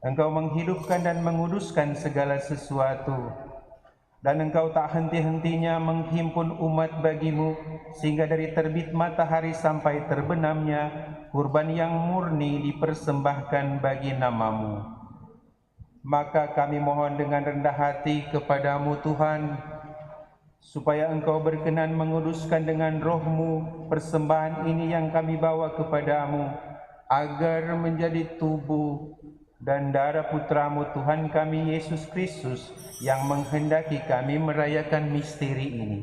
Engkau menghidupkan dan menguduskan segala sesuatu. Dan Engkau tak henti-hentinya menghimpun umat bagi-Mu, sehingga dari terbit matahari sampai terbenamnya, kurban yang murni dipersembahkan bagi nama-Mu. Maka kami mohon dengan rendah hati kepada-Mu Tuhan, supaya Engkau berkenan menguduskan dengan Roh-Mu persembahan ini yang kami bawa kepada-Mu, agar menjadi tubuh dan darah Putra-Mu Tuhan kami Yesus Kristus, yang menghendaki kami merayakan misteri ini.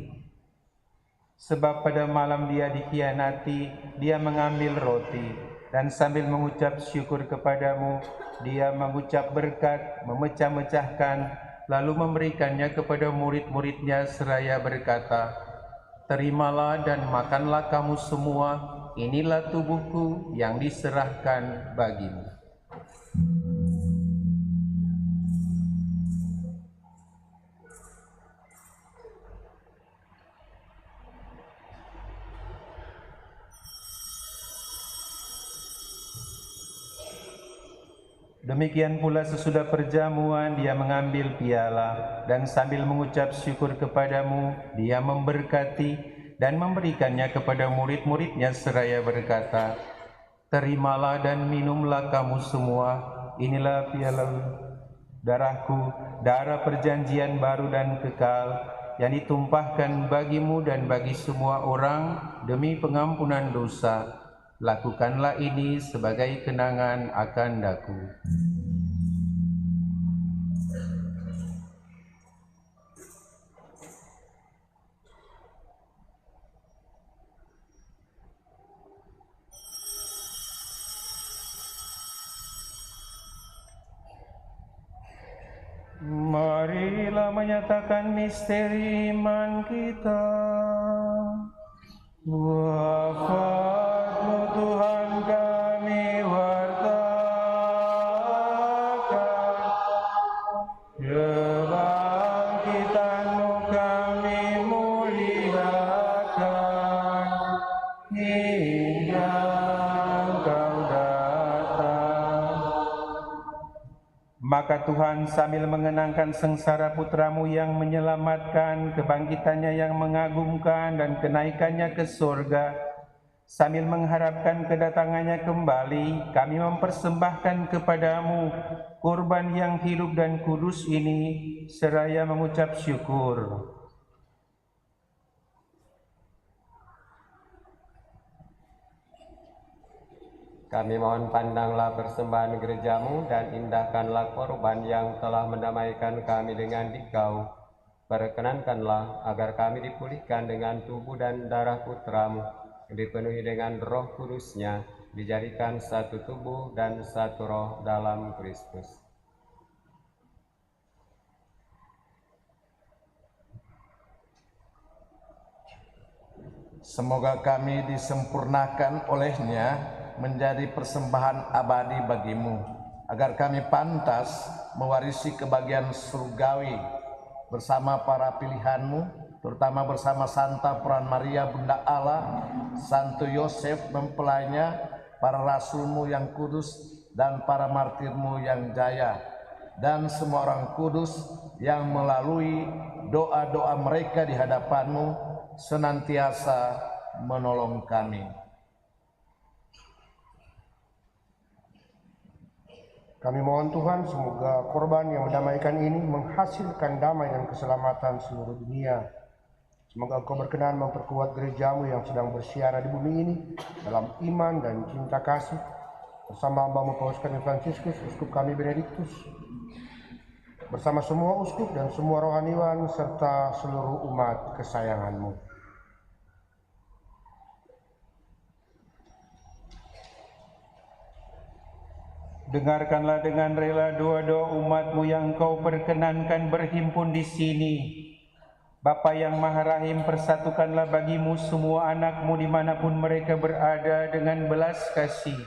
Sebab pada malam Dia dikhianati, Dia mengambil roti, dan sambil mengucap syukur kepada-Mu, Dia mengucap berkat, memecah-mecahkan, lalu memberikannya kepada murid-murid-Nya seraya berkata, "Terimalah dan makanlah kamu semua, inilah tubuhku yang diserahkan bagimu." Demikian pula sesudah perjamuan dia mengambil piala dan sambil mengucap syukur kepadamu, dia memberkati dan memberikannya kepada murid-muridnya seraya berkata, "Terimalah dan minumlah kamu semua, inilah piala darahku, darah perjanjian baru dan kekal, yang ditumpahkan bagimu dan bagi semua orang demi pengampunan dosa. Lakukanlah ini sebagai kenangan akan daku." Marilah menyatakan misteri iman kita. Wafatmu Tuhan kami wartakan, kebangkitan-Mu kami muliakan, hingga Engkau datang. Maka Tuhan sambil mengenangkan sengsara putra-Mu yang menyelamatkan, kebangkitannya yang mengagumkan dan kenaikannya ke surga, sambil mengharapkan kedatangannya kembali, kami mempersembahkan kepadamu kurban yang hidup dan kudus ini, seraya mengucap syukur. Kami mohon pandanglah persembahan gereja-Mu dan indahkanlah korban yang telah mendamaikan kami dengan Dikau. Perkenankanlah agar kami dipulihkan dengan tubuh dan darah Putra-Mu, dipenuhi dengan Roh Kudus-Nya, dijadikan satu tubuh dan satu roh dalam Kristus. Semoga kami disempurnakan oleh-Nya menjadi persembahan abadi bagi-Mu, agar kami pantas mewarisi kebahagiaan surgawi bersama para pilihan-Mu, terutama bersama Santa Peran Maria Bunda Allah, Santo Yosef mempelainya, para rasul-Mu yang kudus dan para martir-Mu yang jaya, dan semua orang kudus yang melalui doa-doa mereka di hadapan-Mu senantiasa menolong kami. Kami mohon Tuhan, semoga korban yang mendamaikan ini menghasilkan damai dan keselamatan seluruh dunia. Semoga Engkau berkenan memperkuat gereja-Mu yang sedang bersiara di bumi ini dalam iman dan cinta kasih, bersama hamba-Mu Paus Kardinal Fransiskus, Uskup kami Benediktus, bersama semua uskup dan semua rohaniwan serta seluruh umat kesayangan-Mu. Dengarkanlah dengan rela doa-doa umat-Mu yang Engkau perkenankan berhimpun di sini. Bapa yang Maha Rahim, persatukanlah bagi-Mu semua anak-Mu dimanapun mereka berada dengan belas kasih.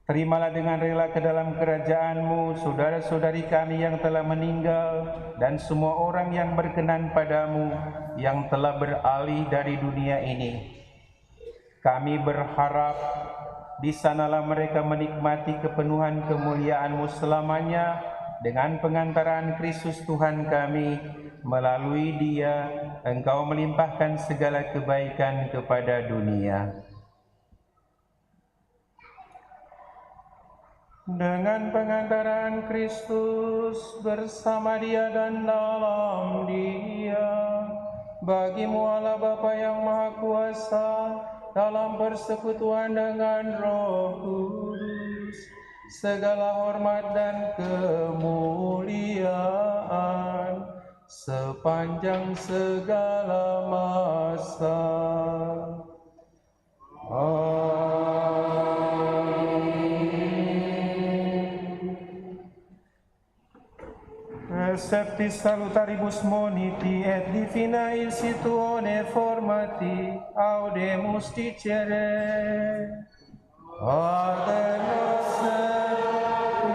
Terimalah dengan rela ke dalam kerajaan-Mu saudara-saudari kami yang telah meninggal dan semua orang yang berkenan pada-Mu yang telah beralih dari dunia ini. Kami berharap di sanalah mereka menikmati kepenuhan kemuliaan-Mu selamanya dengan pengantaran Kristus Tuhan kami. Melalui Dia, Engkau melimpahkan segala kebaikan kepada dunia. Dengan pengantaran Kristus bersama Dia dan dalam Dia, bagi-Mu Allah Bapa yang Maha Kuasa, dalam persekutuan dengan Roh Kudus, segala hormat dan kemuliaan sepanjang segala masa. Receptis salutaribus moniti et divina instituone formati audemus dicere. Pater noster,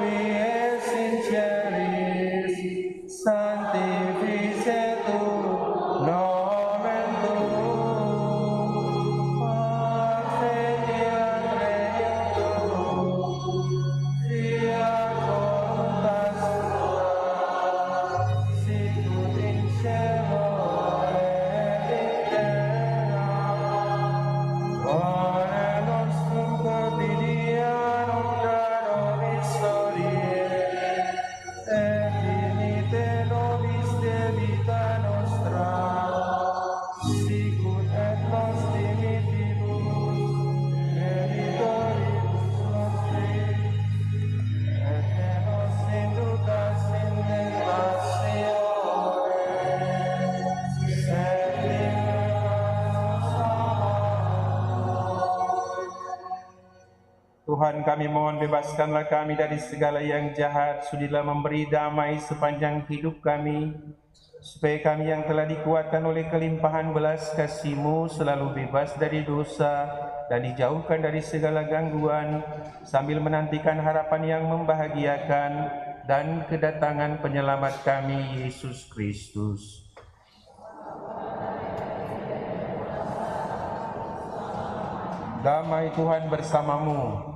qui es in celis, sanctificetur nomen tuum, adveniat regnum tuum, fiat Tuhan, kami mohon bebaskanlah kami dari segala yang jahat, sudilah memberi damai sepanjang hidup kami, supaya kami yang telah dikuatkan oleh kelimpahan belas kasih-Mu selalu bebas dari dosa dan dijauhkan dari segala gangguan, sambil menantikan harapan yang membahagiakan dan kedatangan penyelamat kami, Yesus Kristus. Damai Tuhan bersamamu.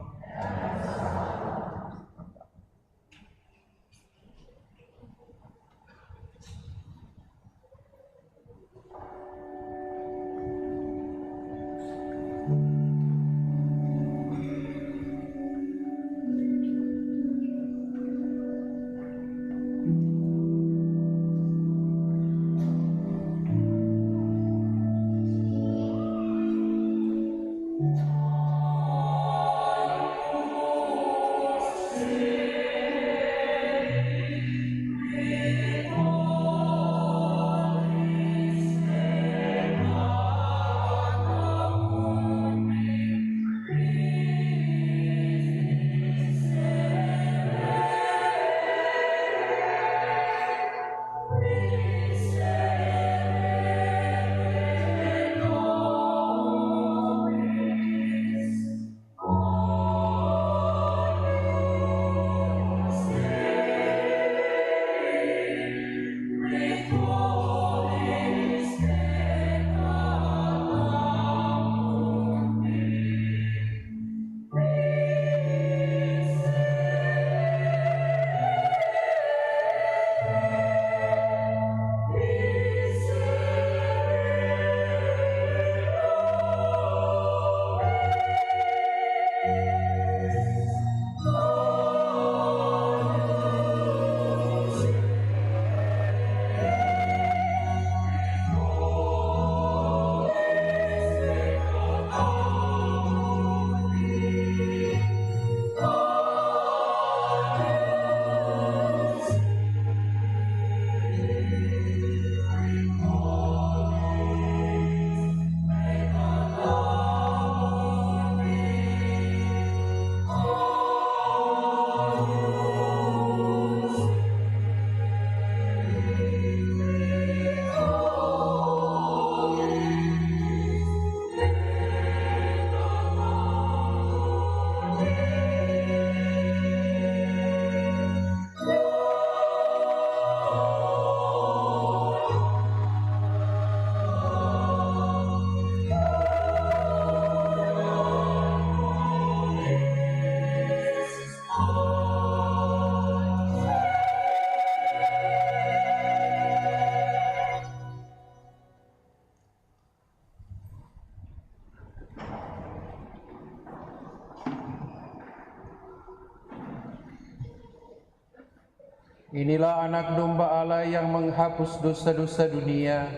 Inilah anak domba Allah yang menghapus dosa-dosa dunia.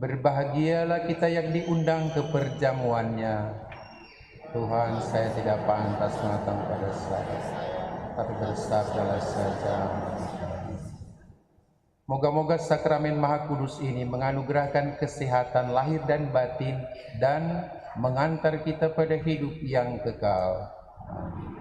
Berbahagialah kita yang diundang ke perjamuannya. Tuhan, saya tidak pantas datang pada saya, tapi bersabdalah saja. Moga-moga sakramen Maha Kudus ini menganugerahkan kesehatan lahir dan batin dan mengantar kita pada hidup yang kekal. Amin.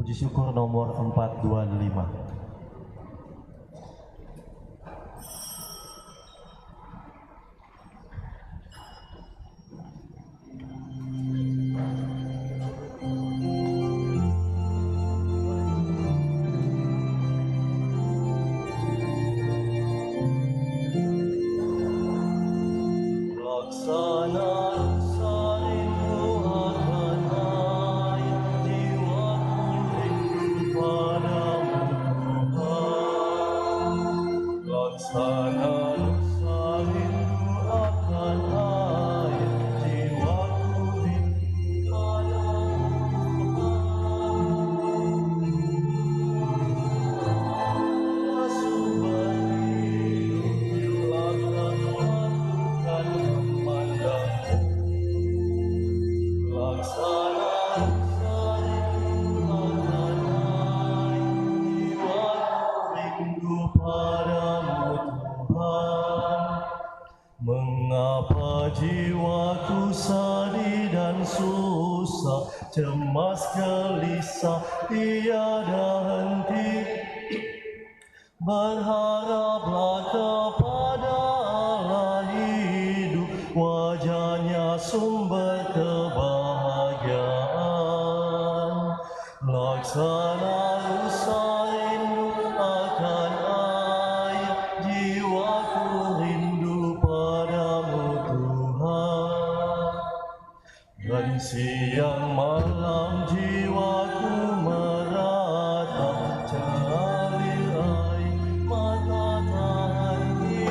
Puji syukur nomor 425. Padamu Mengapa jiwaku sedih dan susah, cemas gelisah tiada henti. Berharaplah kepada Allah hidup, wajahnya sumber kebahagiaan. Laksana rusa rindu akan air, jiwaku rindu padamu Tuhan. Dan siang malam jiwaku meratap, calir air mata tak henti.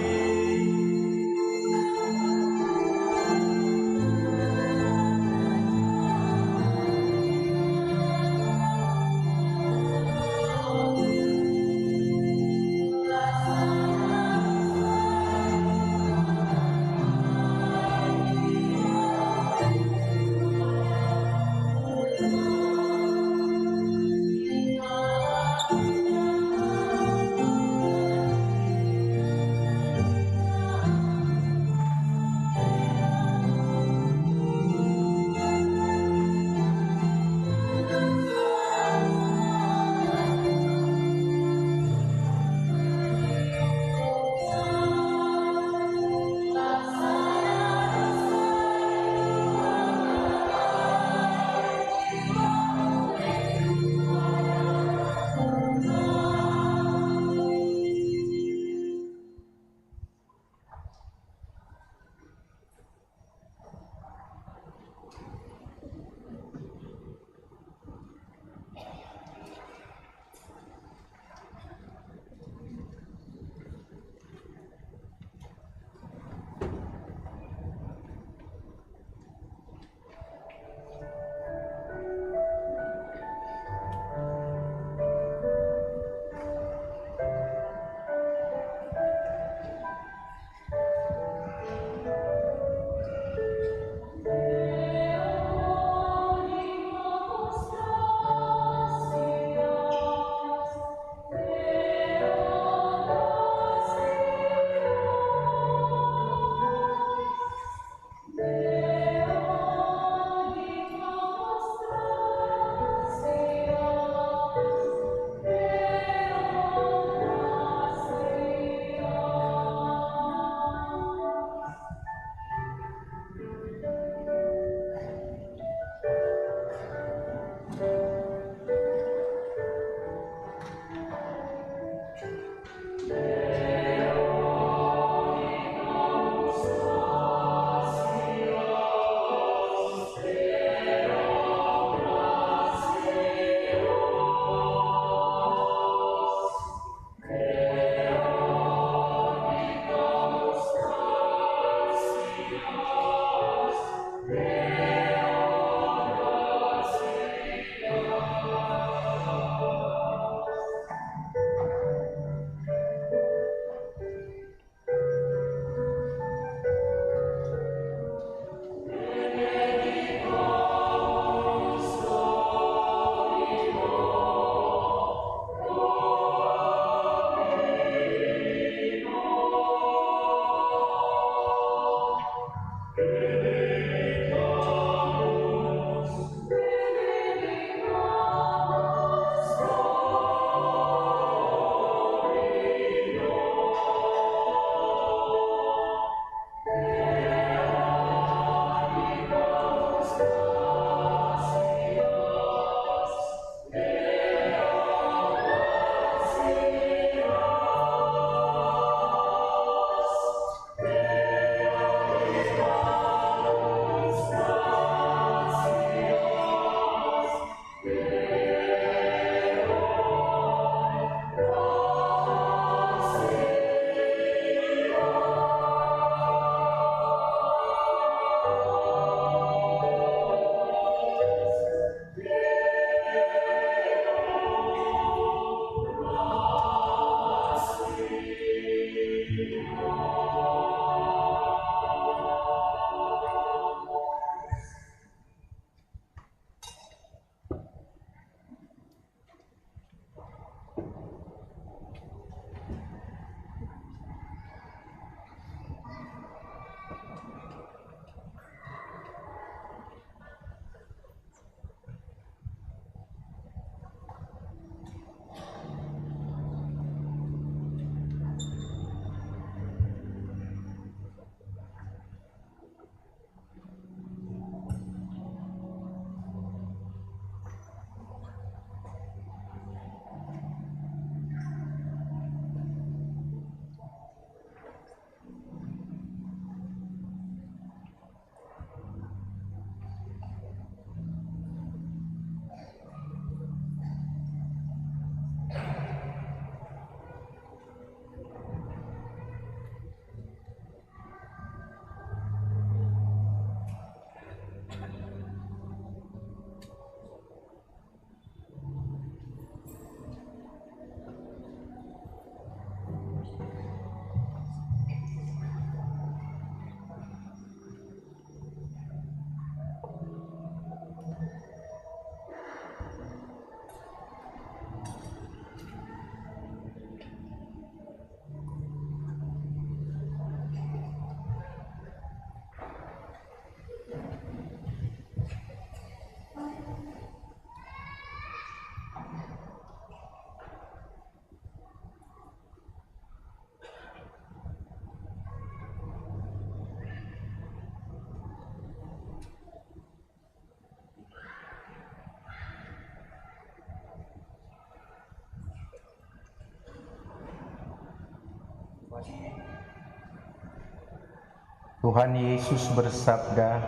Tuhan Yesus bersabda,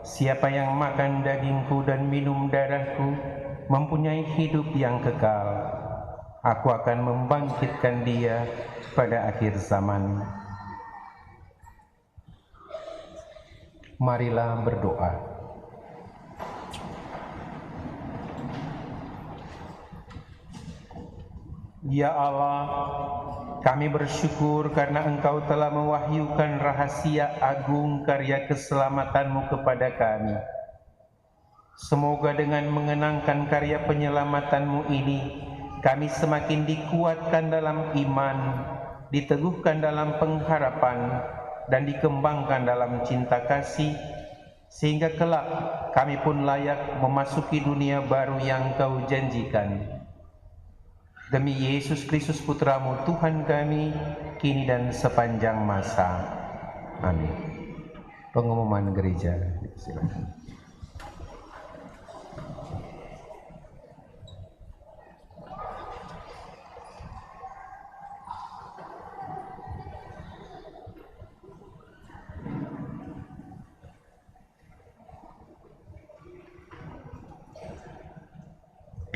"Siapa yang makan dagingku dan minum darahku mempunyai hidup yang kekal. Aku akan membangkitkan dia pada akhir zaman." Marilah berdoa. Ya Allah, kami bersyukur karena Engkau telah mewahyukan rahasia agung karya keselamatan-Mu kepada kami. Semoga dengan mengenangkan karya penyelamatan-Mu ini, kami semakin dikuatkan dalam iman, diteguhkan dalam pengharapan, dan dikembangkan dalam cinta kasih, sehingga kelak kami pun layak memasuki dunia baru yang Kau janjikan. Demi Yesus Kristus Putra-Mu Tuhan kami, kini dan sepanjang masa. Amin. Pengumuman gereja, silakan.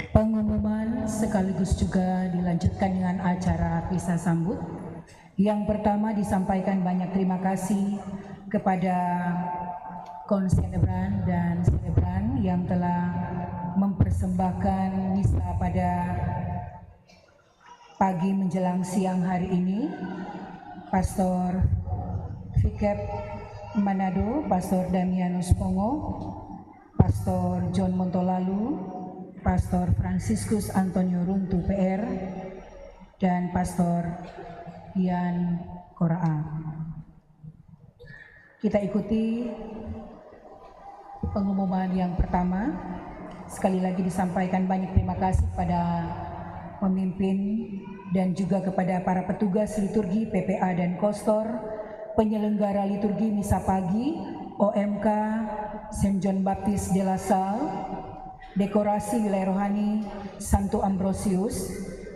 Pengumuman sekaligus juga dilanjutkan dengan acara pisah sambut. Yang pertama disampaikan banyak terima kasih kepada konselebran dan selebran yang telah mempersembahkan misa pada pagi menjelang siang hari ini. Pastor Fikep Manado, Pastor Damianus Pongo, Pastor John Montolalu, Pastor Franciscus Antonio Runtu PR, dan Pastor Ian Koraa. Kita ikuti pengumuman yang pertama. Sekali lagi disampaikan banyak terima kasih pada pemimpin dan juga kepada para petugas liturgi PPA dan Kostor, penyelenggara liturgi misa pagi, OMK St. John Baptist de La Salle, dekorasi wilayah rohani Santo Ambrosius,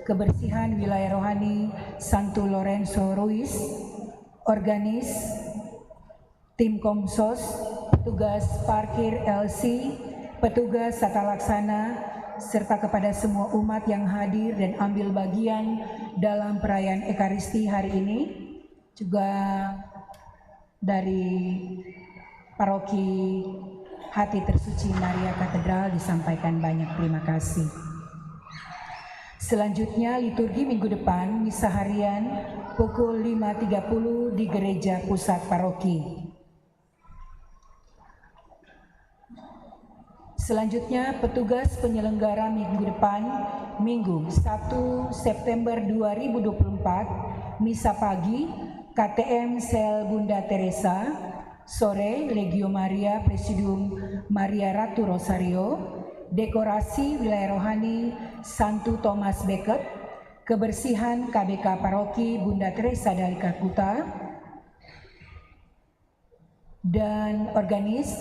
kebersihan wilayah rohani Santo Lorenzo Ruiz, organis, tim Komsos, petugas parkir LC, petugas tata laksana, serta kepada semua umat yang hadir dan ambil bagian dalam perayaan Ekaristi hari ini, juga dari Paroki Hati Tersuci Maria Katedral disampaikan banyak terima kasih. Selanjutnya liturgi minggu depan misa harian pukul 5.30 di Gereja Pusat Paroki. Selanjutnya petugas penyelenggara minggu depan Minggu 1 September 2024 misa pagi KTM Sel Bunda Teresa, sore Legio Maria Presidium Maria Ratu Rosario, dekorasi wilayah rohani Santo Thomas Becket, kebersihan KBK Paroki Bunda Teresa dari Kalkuta, dan organis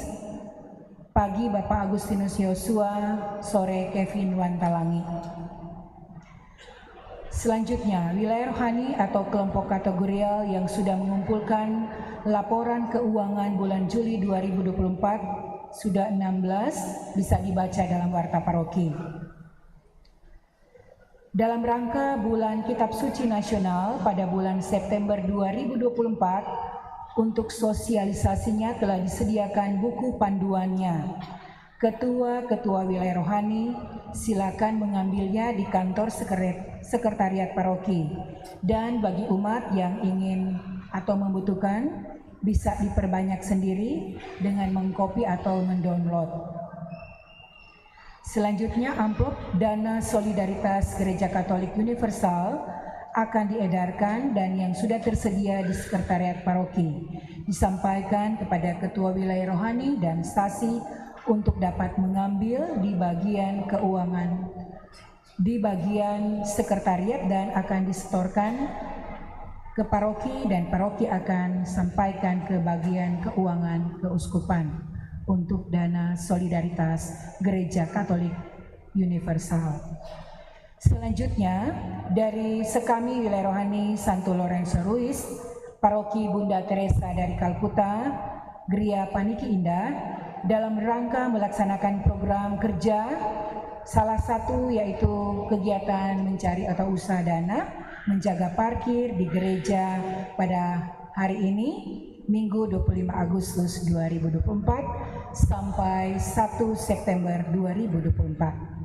pagi Bapak Agustinus Yosua, sore Kevin Wantalangi. Selanjutnya, wilayah rohani atau kelompok kategorial yang sudah mengumpulkan laporan keuangan bulan Juli 2024 sudah 16, bisa dibaca dalam warta paroki. Dalam rangka bulan Kitab Suci Nasional pada bulan September 2024, untuk sosialisasinya telah disediakan buku panduannya. Ketua-ketua wilayah rohani silakan mengambilnya di kantor sekretariat paroki, dan bagi umat yang ingin atau membutuhkan bisa diperbanyak sendiri dengan mengcopy atau mendownload. Selanjutnya amplop dana solidaritas Gereja Katolik Universal akan diedarkan dan yang sudah tersedia di sekretariat paroki disampaikan kepada ketua wilayah rohani dan stasi untuk dapat mengambil di bagian keuangan di bagian sekretariat dan akan disetorkan ke paroki, dan paroki akan sampaikan ke bagian keuangan keuskupan untuk dana solidaritas Gereja Katolik Universal. Selanjutnya, dari Sekami Wilayah Rohani Santo Lorenzo Ruiz, Paroki Bunda Teresa dari Kalkuta, Gereja Paniki Indah, dalam rangka melaksanakan program kerja, salah satu yaitu kegiatan mencari atau usaha dana, menjaga parkir di gereja pada hari ini, Minggu 25 Agustus 2024 sampai 1 September 2024.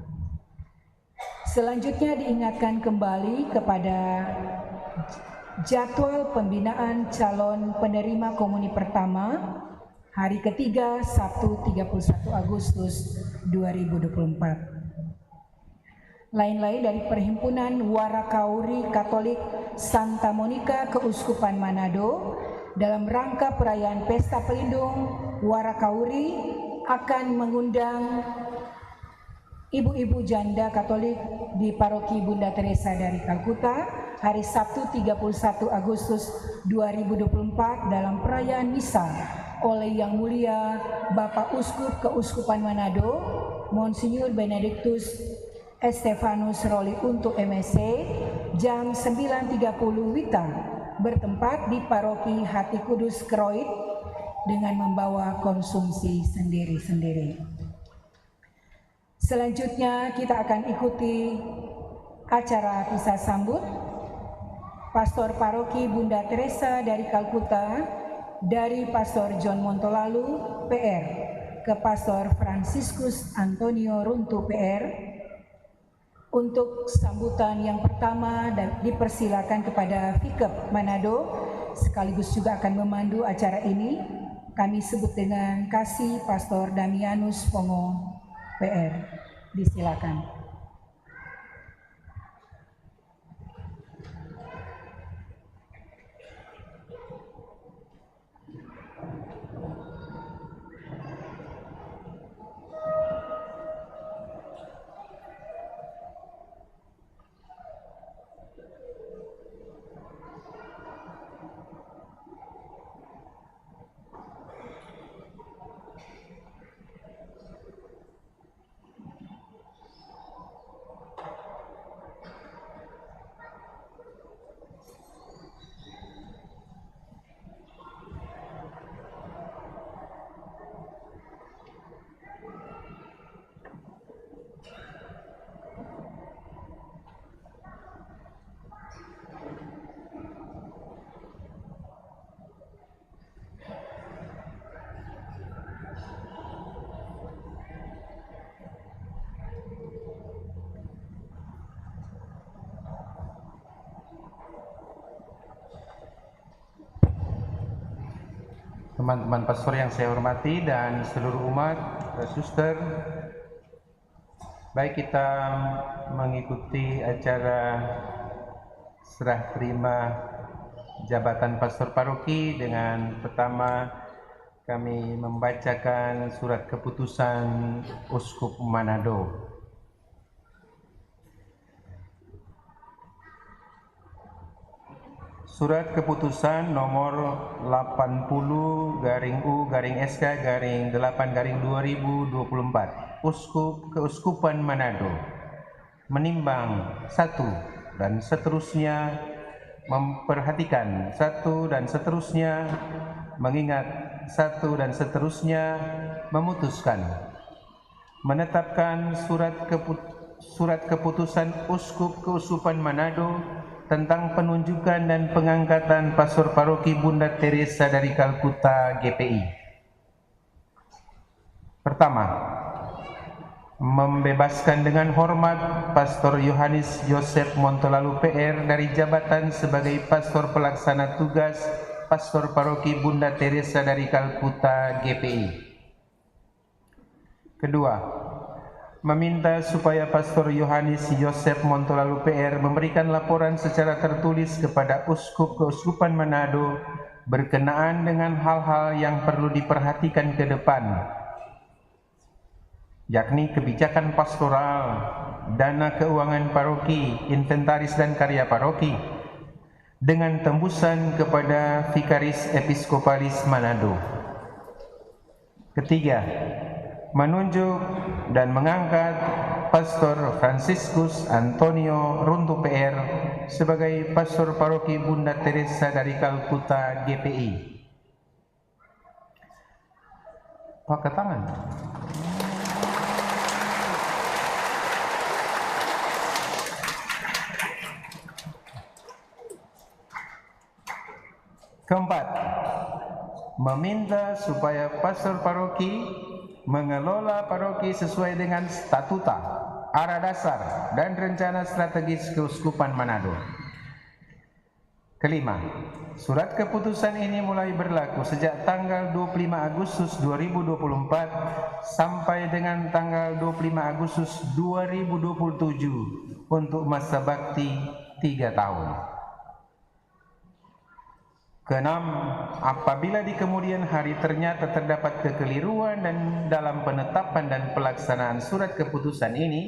Selanjutnya diingatkan kembali kepada jadwal pembinaan calon penerima komuni pertama hari ketiga Sabtu 31 Agustus 2024. Lain-lain dari Perhimpunan Warakauri Katolik Santa Monica Keuskupan Manado dalam rangka perayaan Pesta Pelindung Warakauri akan mengundang ibu-ibu janda Katolik di Paroki Bunda Teresa dari Kalkuta hari Sabtu 31 Agustus 2024 dalam perayaan misa oleh Yang Mulia Bapak Uskup Keuskupan Manado Monsinyur Benedictus Estefanus Roli untuk MSc jam 9.30 WITA bertempat di Paroki Hati Kudus Kroit dengan membawa konsumsi sendiri-sendiri. Selanjutnya kita akan ikuti acara kisah sambut Pastor Paroki Bunda Teresa dari Kalkuta dari Pastor John Montolalu PR ke Pastor Franciscus Antonio Runtu PR. Untuk sambutan yang pertama dan dipersilakan kepada Fikep Manado sekaligus juga akan memandu acara ini, kami sebut dengan kasih Pastor Damianus Pongo PR. Disilakan. Teman-teman pastor yang saya hormati dan seluruh umat, suster, baik kita mengikuti acara serah terima jabatan pastor paroki. Dengan pertama kami membacakan surat keputusan Uskup Manado. Surat keputusan nomor 80/U/SK/8/2024 Uskup Keuskupan Manado menimbang satu dan seterusnya, memperhatikan satu dan seterusnya, mengingat satu dan seterusnya, memutuskan menetapkan surat keputusan Uskup Keuskupan Manado tentang penunjukan dan pengangkatan Pastor Paroki Bunda Teresa dari Kalkuta GPI. Pertama, membebaskan dengan hormat Pastor Yohanes Joseph Montolalu PR dari jabatan sebagai Pastor Pelaksana Tugas Pastor Paroki Bunda Teresa dari Kalkuta GPI. Kedua, meminta supaya Pastor Yohanes Joseph Montolalu PR memberikan laporan secara tertulis kepada Uskup Keuskupan Manado berkenaan dengan hal-hal yang perlu diperhatikan ke depan, yakni kebijakan pastoral, dana keuangan paroki, inventaris dan karya paroki, dengan tembusan kepada Vikaris Episkopalis Manado. Ketiga, menunjuk dan mengangkat Pastor Franciscus Antonio Runtu PR sebagai Pastor Paroki Bunda Teresa dari Kalkuta GPI. Pakai tangan. Keempat, meminta supaya pastor paroki mengelola paroki sesuai dengan statuta, arah dasar, dan rencana strategis Keuskupan Manado. Kelima, surat keputusan ini mulai berlaku sejak tanggal 25 Agustus 2024 sampai dengan tanggal 25 Agustus 2027 untuk masa bakti 3 tahun. Keenam, apabila di kemudian hari ternyata terdapat kekeliruan dan dalam penetapan dan pelaksanaan surat keputusan ini,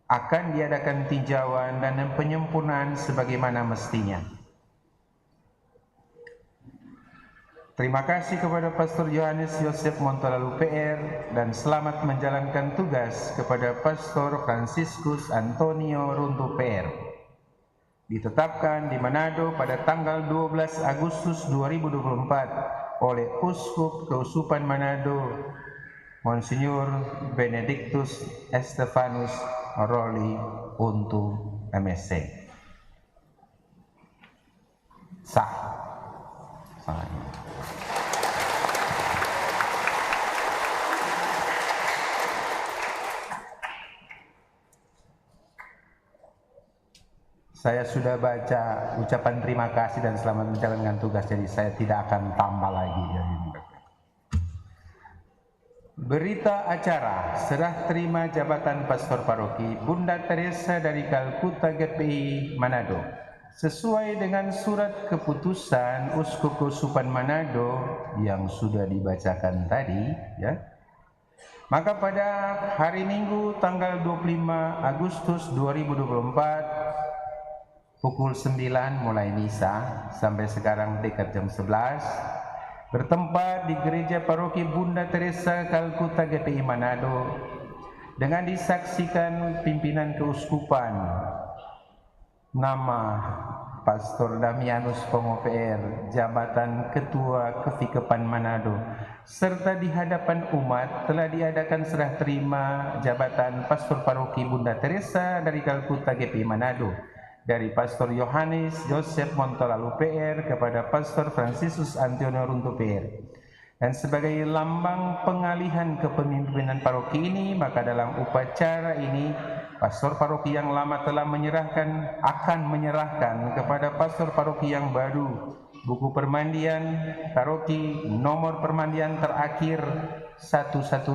akan diadakan tinjauan dan penyempurnaan sebagaimana mestinya. Terima kasih kepada Pastor Yohanes Yosef Montolalu PR dan selamat menjalankan tugas kepada Pastor Franciscus Antonio Runtu PR. Ditetapkan di Manado pada tanggal 12 Agustus 2024 oleh Uskup Keuskupan Manado Monsinyur Benedictus Estefanus Roli Untu MSc. Sah. Saya sudah baca ucapan terima kasih dan selamat menjalankan tugas, jadi saya tidak akan tambah lagi. Berita acara serah terima jabatan Pastor Paroki Bunda Teresa dari Kalkuta GPI Manado sesuai dengan surat keputusan Uskup Keuskupan Manado yang sudah dibacakan tadi, ya. Maka pada hari Minggu tanggal 25 Agustus 2024 pukul 9 mulai misa sampai sekarang dekat jam 11 bertempat di Gereja Paroki Bunda Teresa Kalkuta GPI Manado dengan disaksikan pimpinan keuskupan, nama Pastor Damianus Pongo PR, jabatan Ketua Kevikepan Manado, serta di hadapan umat telah diadakan serah terima jabatan Pastor Paroki Bunda Teresa dari Kalkuta GPI Manado dari Pastor Yohanes Joseph Montolalu PR kepada Pastor Franciscus Antonio Runtu PR. Dan sebagai lambang pengalihan kepemimpinan paroki ini, maka dalam upacara ini pastor paroki yang lama telah akan menyerahkan kepada pastor paroki yang baru buku permandian paroki nomor permandian terakhir 115,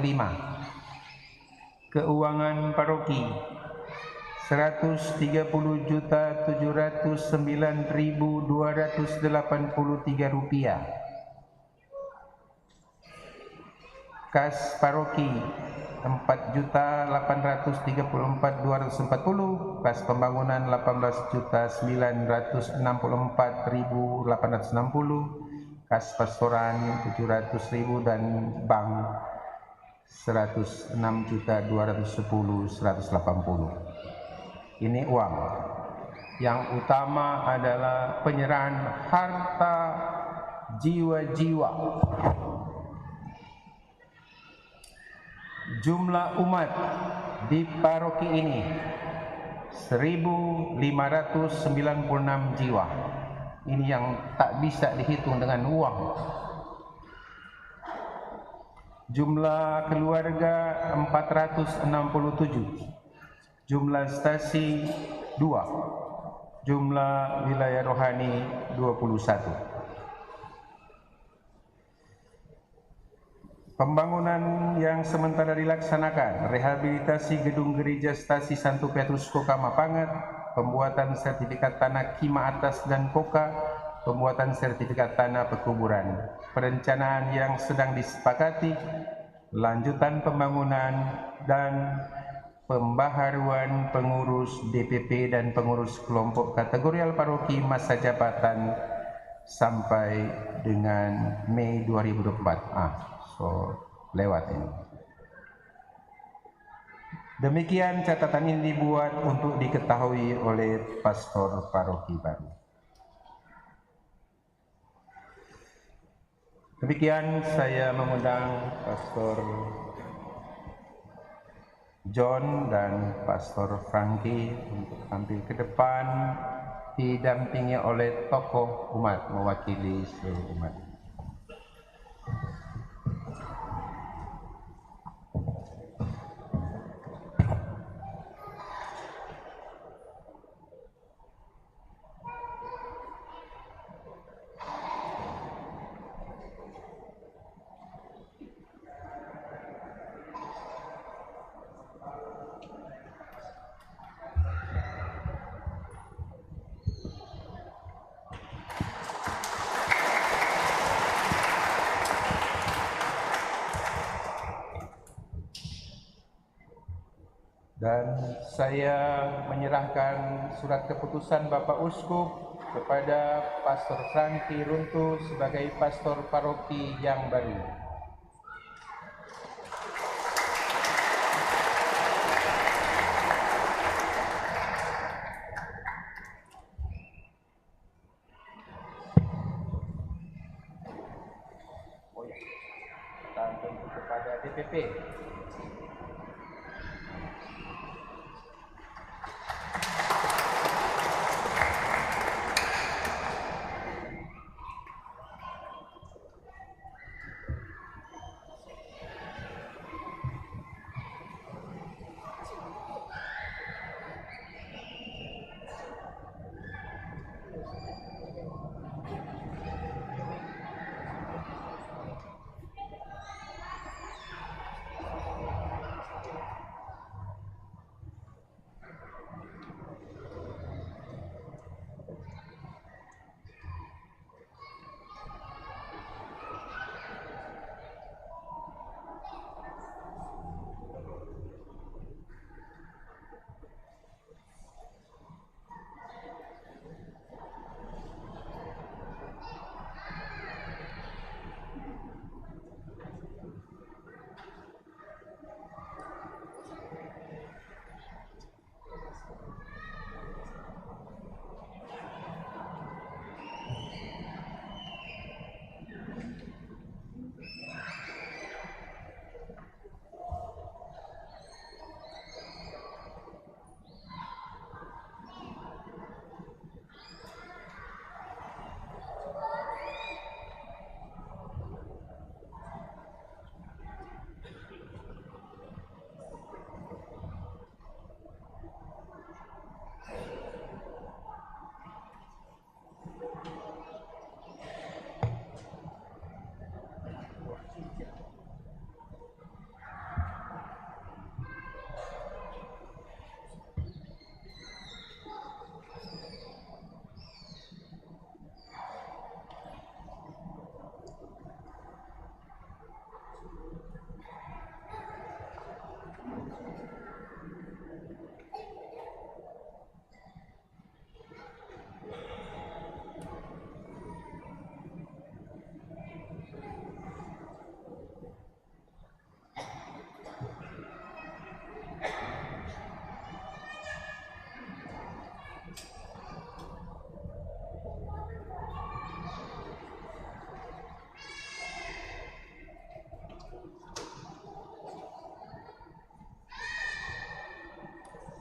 keuangan paroki 130.709.283 rupiah, kas paroki 4.834.240, kas pembangunan 18.964.860, kas pastoran 700.000 dan bank 106.210.180. Ini uang. Yang utama adalah penyerahan harta jiwa-jiwa. Jumlah umat di paroki ini 1.596 jiwa. Ini yang tak bisa dihitung dengan uang. Jumlah keluarga 467. Jumlah stasi 2, jumlah wilayah rohani 21. Pembangunan yang sementara dilaksanakan, rehabilitasi gedung gereja stasi Santo Petrus Koka Mapangat, pembuatan sertifikat tanah Kima Atas dan Koka, pembuatan sertifikat tanah pekuburan, perencanaan yang sedang disepakati, lanjutan pembangunan, dan pembaharuan pengurus DPP dan pengurus kelompok kategorial paroki masa jabatan sampai dengan Mei 2024. So lewat ini. Demikian catatan ini dibuat untuk diketahui oleh pastor paroki baru. Demikian saya mengundang Pastor John dan Pastor Frankie untuk tampil ke depan didampingi oleh tokoh umat mewakili seluruh umat. Dan saya menyerahkan surat keputusan Bapak Uskup kepada Pastor Frankie Runtuh sebagai pastor paroki yang baru. Dan tentu kepada DPP.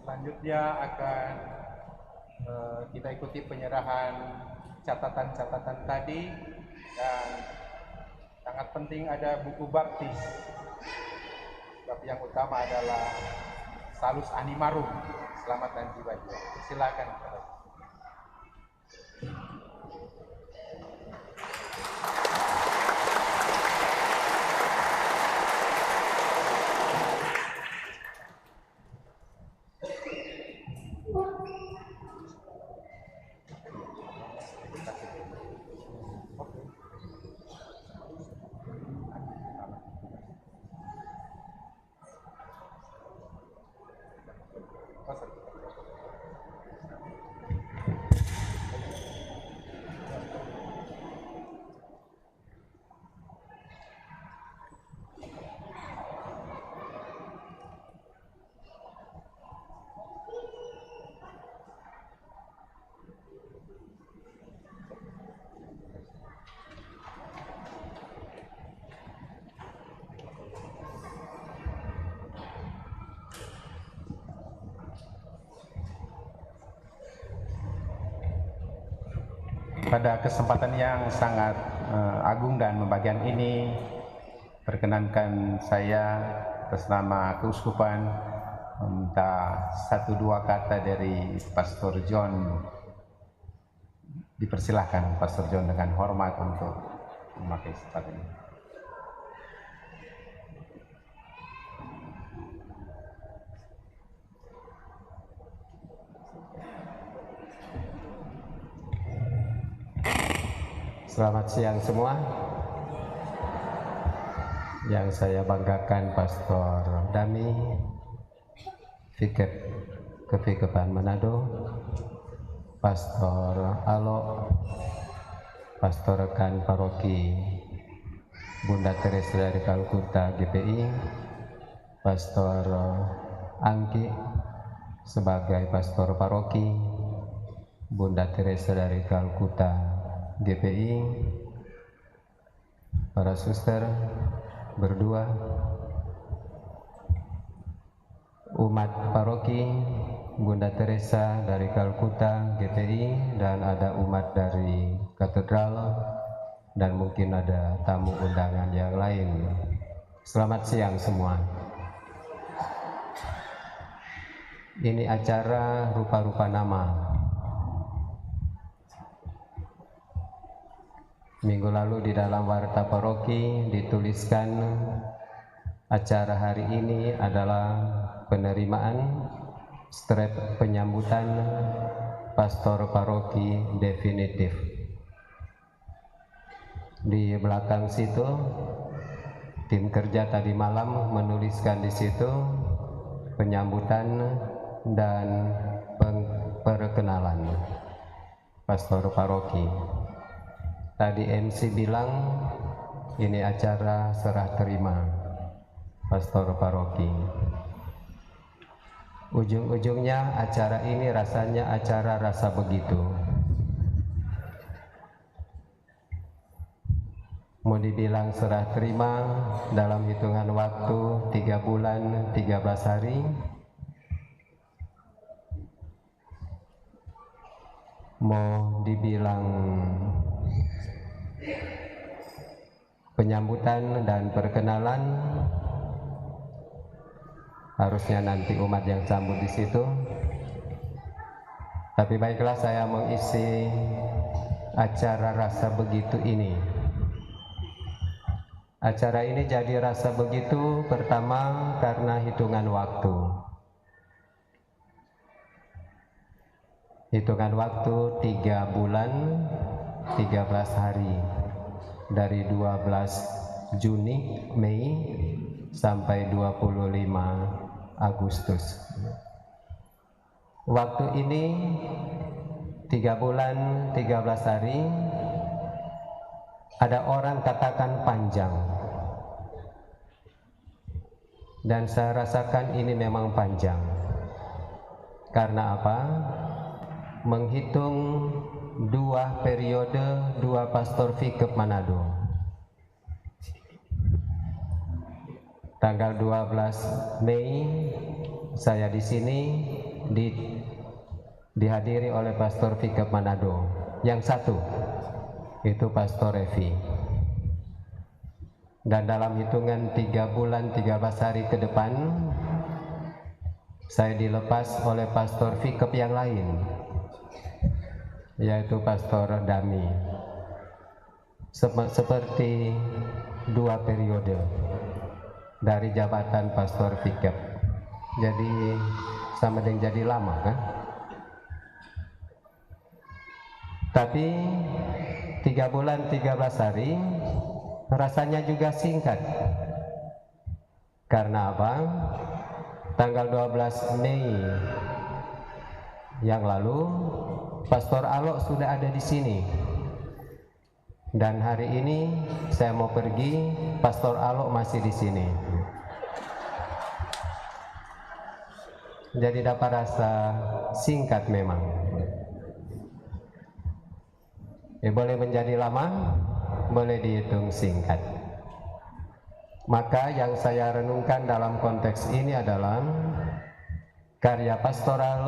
Selanjutnya akan kita ikuti penyerahan catatan-catatan tadi, dan sangat penting ada buku baptis. Sebab yang utama adalah Salus Animarum, selamat dan jiwa-jiwa. Silakan. Pada kesempatan yang sangat agung dan membahagian ini, perkenankan saya atas nama Keuskupan meminta 1-2 kata dari Pastor John. Dipersilahkan Pastor John dengan hormat untuk memakai kesempatan ini. Selamat siang semua. Yang saya banggakan Pastor Dami, Fikep Kevikepan Manado, Pastor Alo, Pastor rekan Paroki Bunda Teresa dari Kalkuta GPI, Pastor Angki sebagai Pastor Paroki Bunda Teresa dari Kalkuta GPI, para suster berdua, umat paroki Bunda Teresa dari Kalkuta GPI, dan ada umat dari katedral, dan mungkin ada tamu undangan yang lain. Selamat siang semua. Ini acara rupa-rupa nama. Minggu lalu di dalam warta paroki dituliskan acara hari ini adalah penerimaan strep penyambutan pastor paroki definitif. Di belakang situ tim kerja tadi malam menuliskan di situ penyambutan dan perkenalan pastor paroki. Tadi MC bilang ini acara serah terima pastor paroki. Ujung-ujungnya acara ini rasanya acara rasa begitu. Mau dibilang serah terima dalam hitungan waktu 3 bulan 13 hari, mau dibilang penyambutan dan perkenalan, harusnya nanti umat yang sambut di situ. Tapi baiklah, saya mengisi acara rasa begitu ini. Acara ini jadi rasa begitu pertama karena hitungan waktu. Hitungan waktu 3 bulan 13 hari. Dari 12 Mei sampai 25 Agustus. Waktu ini 3 bulan 13 hari. Ada orang katakan panjang, dan saya rasakan ini memang panjang. Karena apa? Menghitung 2 periode 2 pastor Fikep Manado. Tanggal 12 Mei saya di sini dihadiri oleh pastor Fikep Manado. Yang satu itu pastor Revi. Dan dalam hitungan 3 bulan 13 hari ke depan saya dilepas oleh pastor Fikep yang lain, yaitu Pastor Dami, seperti 2 periode dari jabatan Pastor Fikep. Jadi sama dengan jadi lama kan? Tapi 3 bulan 13 hari rasanya juga singkat. Karena apa? Tanggal 12 Mei yang lalu Pastor Alo sudah ada di sini, dan hari ini saya mau pergi, Pastor Alo masih di sini. Jadi dapat rasa singkat memang. Boleh menjadi lama, boleh dihitung singkat. Maka yang saya renungkan dalam konteks ini adalah karya pastoral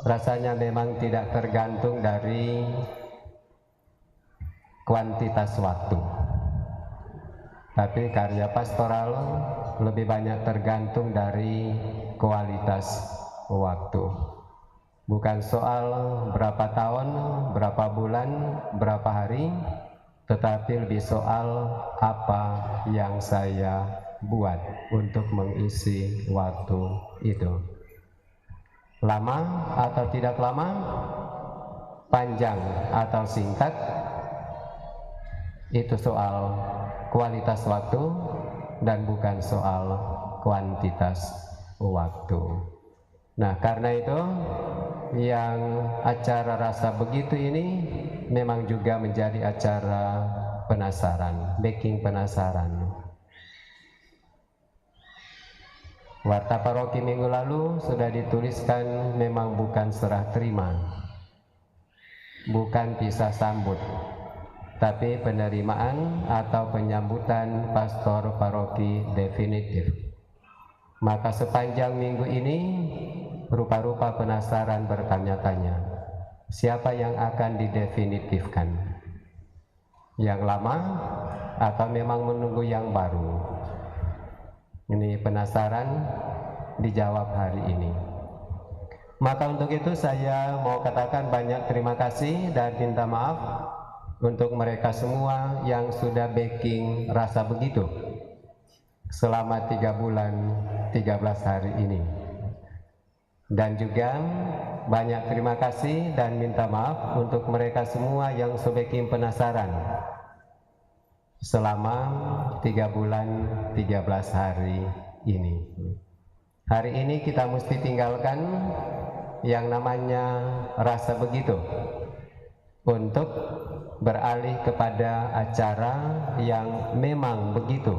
rasanya memang tidak tergantung dari kuantitas waktu. Tapi karya pastoral lebih banyak tergantung dari kualitas waktu. Bukan soal berapa tahun, berapa bulan, berapa hari, tetapi lebih soal apa yang saya buat untuk mengisi waktu itu. Lama atau tidak lama, panjang atau singkat, itu soal kualitas waktu dan bukan soal kuantitas waktu. Nah, karena itu yang acara rasa begitu ini memang juga menjadi acara penasaran, baking penasaran. Warta paroki minggu lalu sudah dituliskan memang bukan serah terima, bukan pisah sambut, tapi penerimaan atau penyambutan pastor paroki definitif. Maka sepanjang minggu ini rupa-rupa penasaran bertanya-tanya, siapa yang akan didefinitifkan? Yang lama atau memang menunggu yang baru? Ini penasaran dijawab hari ini. Maka untuk itu saya mau katakan banyak terima kasih dan minta maaf untuk mereka semua yang sudah baking rasa begitu selama 3 bulan 13 hari ini. Dan juga banyak terima kasih dan minta maaf untuk mereka semua yang sebaking penasaran selama 3 bulan 13 hari ini. Hari ini kita mesti tinggalkan yang namanya rasa begitu untuk beralih kepada acara yang memang begitu.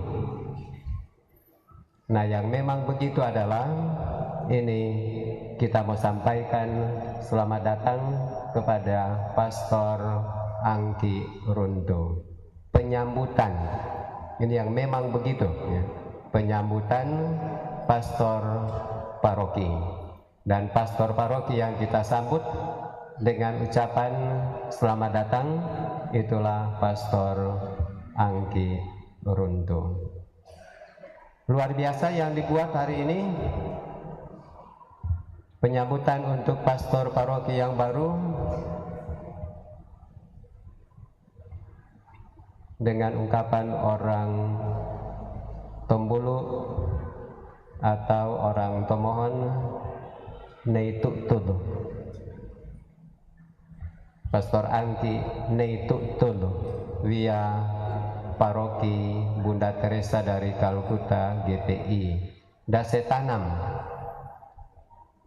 Nah, yang memang begitu adalah ini kita mau sampaikan selamat datang kepada Pastor Angki Runto. Penyambutan ini yang memang begitu ya. Penyambutan pastor paroki, dan pastor paroki yang kita sambut dengan ucapan selamat datang itulah Pastor Angki Runto. Luar biasa yang dibuat hari ini, penyambutan untuk pastor paroki yang baru dengan ungkapan orang Tombulu atau orang Tomohon Neituk Tulu. Pastor Angki Neituk Tulu via paroki Bunda Teresa dari Kalkuta GTI Dase Tanam.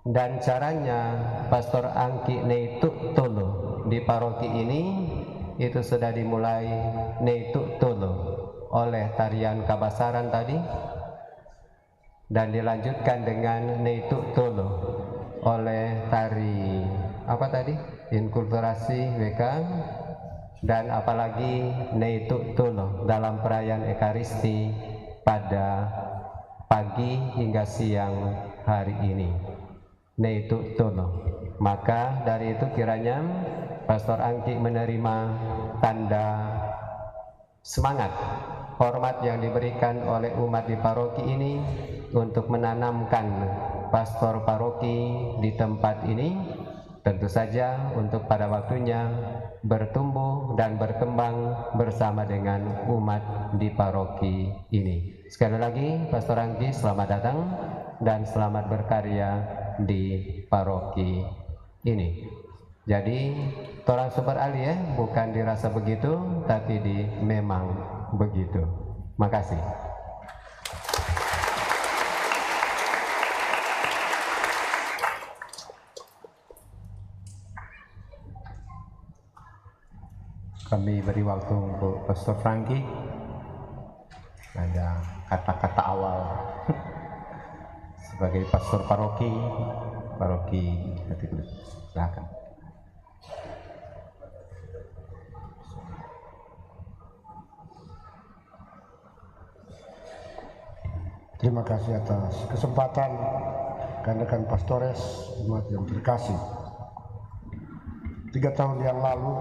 Dan caranya Pastor Angki Neituk Tulu di paroki ini itu sudah dimulai Neituk Tulu oleh tarian kabasaran tadi, dan dilanjutkan dengan Neituk Tulu oleh tari apa tadi? Inkulturasi WK, dan apalagi Neituk Tulu dalam perayaan Ekaristi pada pagi hingga siang hari ini. Neituk Tulu. Maka dari itu kiranya Pastor Angki menerima tanda semangat, hormat yang diberikan oleh umat di paroki ini untuk menanamkan pastor paroki di tempat ini, tentu saja untuk pada waktunya bertumbuh dan berkembang bersama dengan umat di paroki ini. Sekali lagi Pastor Angki selamat datang dan selamat berkarya di paroki ini. Jadi torang super ali ya, bukan dirasa begitu, tapi di memang begitu. Makasih. Kami beri waktu untuk Pastor Franky. Ada kata-kata awal sebagai pastor paroki Hati-Kulit. Silakan. Terima kasih atas kesempatan rekan-rekan pastores umat yang terkasih. 3 tahun yang lalu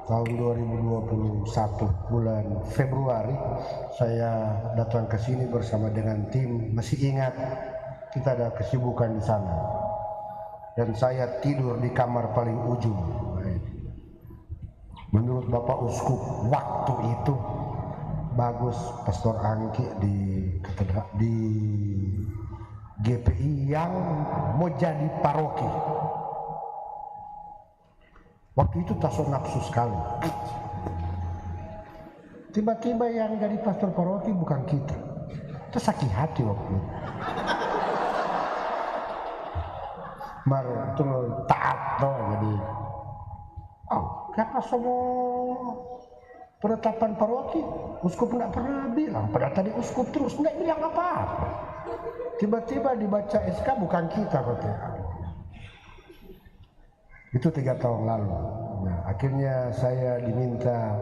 tahun 2021 bulan Februari saya datang ke sini bersama dengan tim. Masih ingat kita ada kesibukan di sana dan saya tidur di kamar paling ujung. Menurut Bapak Uskup waktu itu bagus Pastor Angki di GPI yang mau jadi paroki. Waktu itu tak so nafsu sekali. Tiba-tiba yang jadi pastor paroki bukan kita. Kita sakit hati waktu itu. Mari itu taat toh jadi. Karena semua penetapan paroki, uskup nggak pernah bilang. Padahal tadi uskup terus nggak bilang apa-apa. Tiba-tiba dibaca SK bukan kita katanya. Itu 3 tahun lalu. Nah, akhirnya saya diminta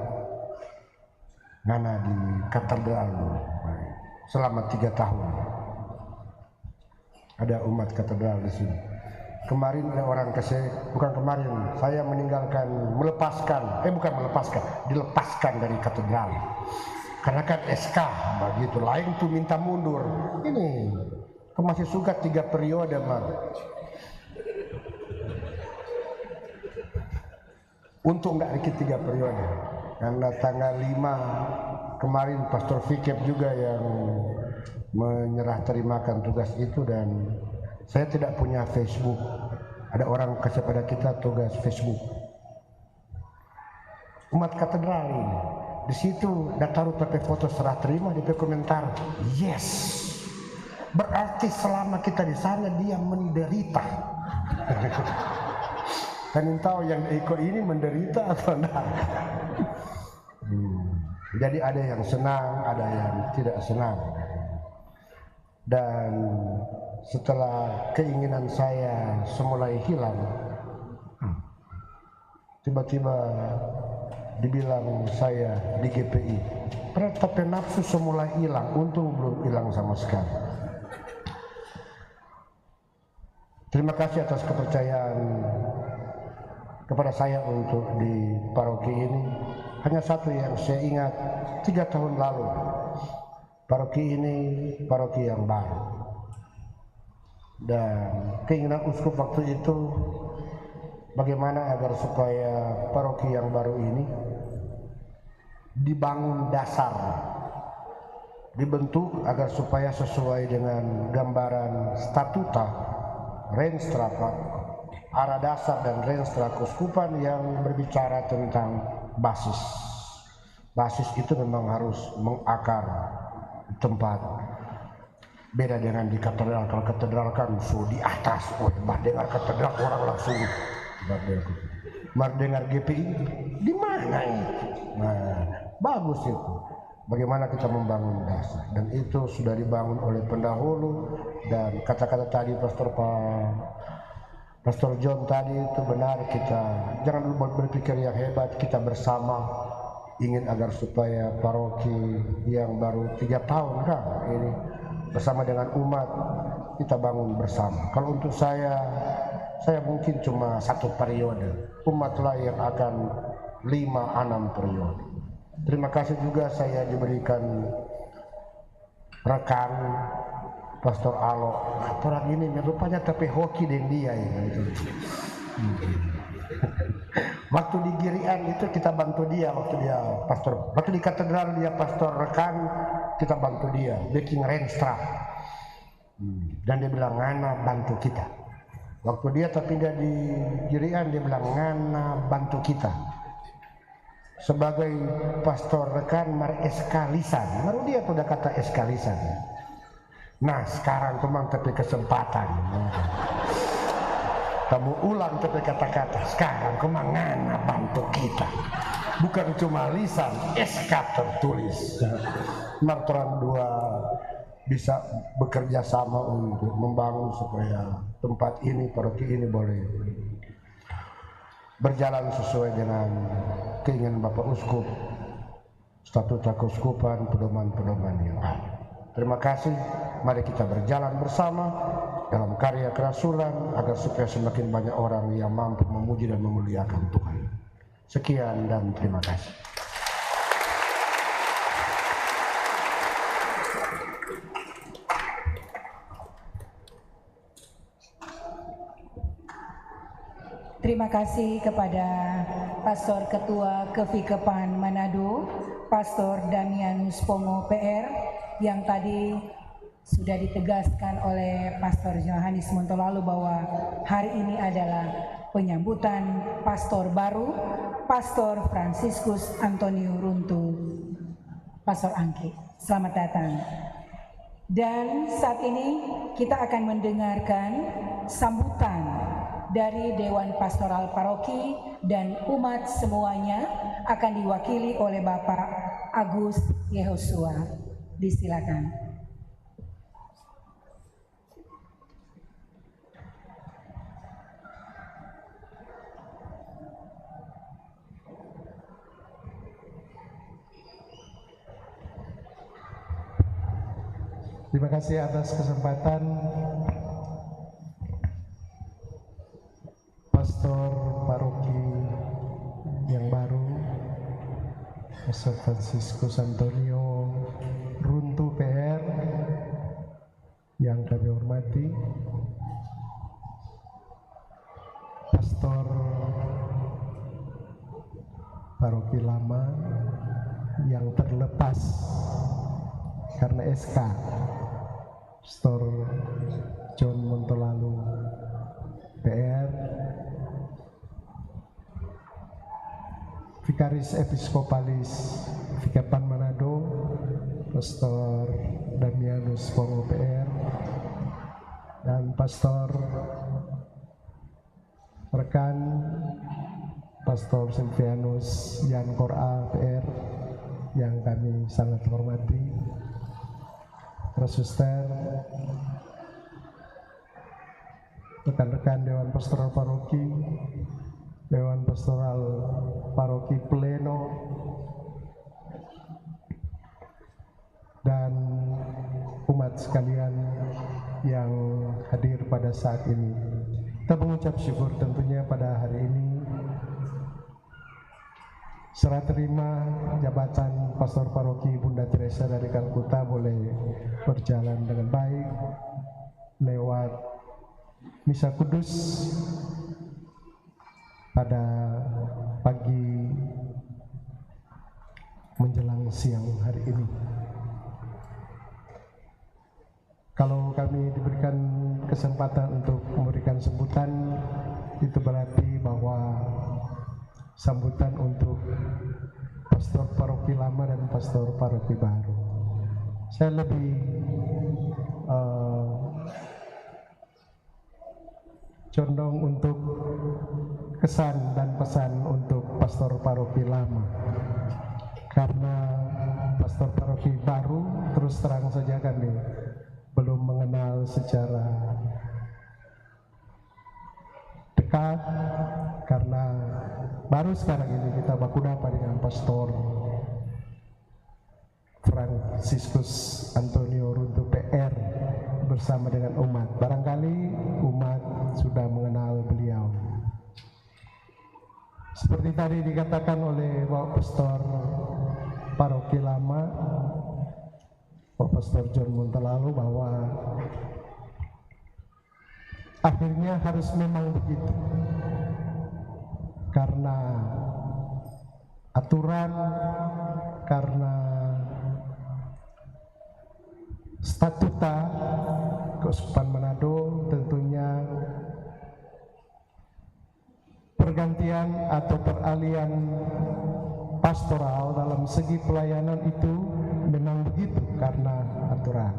ngana di katedral selama 3 tahun. Ada umat katedral di sini. Kemarin ada orang saya dilepaskan dari katedral. Karena kan SK begitu, lain tuh minta mundur. Ini masih suka 3 periode Mar. Untung nggak dikit 3 periode. Karena tanggal 5 kemarin Pastor Fikep juga yang menyerah terimakan tugas itu dan saya tidak punya Facebook. Ada orang kasih pada kita tugas Facebook. Umat katedral ini. Di situ dah taruh pakai foto serah terima, di komentar, yes. Berarti selama kita di sana dia menderita. Kan tahu yang ikut ini menderita atau enggak? Jadi ada yang senang, ada yang tidak senang. Dan setelah keinginan saya semulai hilang, tiba-tiba dibilang saya di GPI. Tapi nafsu semulai hilang, untung belum hilang sama sekali. Terima kasih atas kepercayaan kepada saya untuk di paroki ini. Hanya satu yang saya ingat 3 tahun lalu, paroki ini paroki yang baru. Dan keinginan uskup waktu itu bagaimana agar supaya paroki yang baru ini dibangun dasar, dibentuk agar supaya sesuai dengan gambaran statuta, renstra, arah dasar dan renstra keuskupan yang berbicara tentang basis. Basis itu memang harus mengakar tempat. Beda dengan di katedral. Kalau katedral kan di atas, dengar katedral orang langsung dengar GPI di mana itu? Nah, bagus itu. Bagaimana kita membangun dasar, dan itu sudah dibangun oleh pendahulu. Dan kata-kata tadi Pastor John tadi itu benar, kita jangan lupa berpikir yang hebat. Kita bersama ingin agar supaya paroki yang baru 3 tahun kan ini bersama dengan umat kita bangun bersama. Kalau untuk saya mungkin cuma 1 periode, umatlah yang akan 5-6 periode. Terima kasih juga saya diberikan rekan Pastor Alo. Orang ini rupanya tapi hoki dengan dia gitu. Waktu di Girian itu kita bantu dia, waktu di katedral dia pastor rekan, kita bantu dia bikin renstra. Dan dia bilang ngana bantu kita. Waktu dia tapi dia di Girian dia bilang ngana bantu kita. Sebagai pastor rekan mar eskalisan, baru dia tuh udah kata eskalisan. Nah sekarang memang tapi kesempatan. Kamu ulang tapi kata-kata sekarang kemangana bantu kita, bukan cuma lisan, SK tertulis. Martoran 2 bisa bekerja sama untuk membangun supaya tempat ini, paroki ini boleh berjalan sesuai dengan keinginan Bapak Uskup, statuta keuskupan, pedoman-pedoman yang ada. Terima kasih, mari kita berjalan bersama dalam karya kerasulan agar supaya semakin banyak orang yang mampu memuji dan memuliakan Tuhan. Sekian dan terima kasih. Terima kasih kepada Pastor Ketua Kevikepan Manado, Pastor Damianus Pongo PR, yang tadi sudah ditegaskan oleh Pastor Johannes Montolalu bahwa hari ini adalah penyambutan pastor baru, Pastor Franciscus Antonio Runtu. Pastor Angki, selamat datang. Dan saat ini kita akan mendengarkan sambutan dari Dewan Pastoral Paroki dan umat semuanya akan diwakili oleh Bapak Agus Yehosua. Disilakan. Terima kasih atas kesempatan Pastor Paroki yang baru, Pastor Franciscus Antonio Runtu PR yang kami hormati, Pastor Paroki lama yang terlepas karena SK, Pastor John Montolalu PR, Vikaris Episkopalis Vikepan Manado, Pastor Damianus Pongo PR, dan Pastor rekan Pastor Silvianus Yankor A PR yang kami sangat hormati, Suster, rekan-rekan Dewan Pastoral Paroki, Dewan Pastoral Paroki Pleno, dan umat sekalian yang hadir pada saat ini. Kita mengucap syukur tentunya pada hari ini serah terima jabatan Pastor Paroki Bunda Teresa dari Kalkuta boleh berjalan dengan baik lewat Misa Kudus pada pagi menjelang siang hari ini. Kalau kami diberikan kesempatan untuk memberikan sambutan, itu berarti bahwa sambutan untuk Pastor Paroki lama dan Pastor Paroki baru. Saya lebih condong untuk kesan dan pesan untuk Pastor Paroki lama, karena Pastor Paroki baru terus terang saja kami belum mengenal secara dekat, karena baru sekarang ini kita baku dapat dengan Pastor Franciscus Antonio Runtu PR bersama dengan umat. Barangkali umat sudah mengenal beliau. Seperti tadi dikatakan oleh Bapak Pastor Paroki lama, Bapak Pastor John Montolalu, bahwa akhirnya harus memang begitu, karena aturan, karena statuta Keuskupan Manado, tentunya pergantian atau peralihan pastoral dalam segi pelayanan itu memang begitu karena aturan.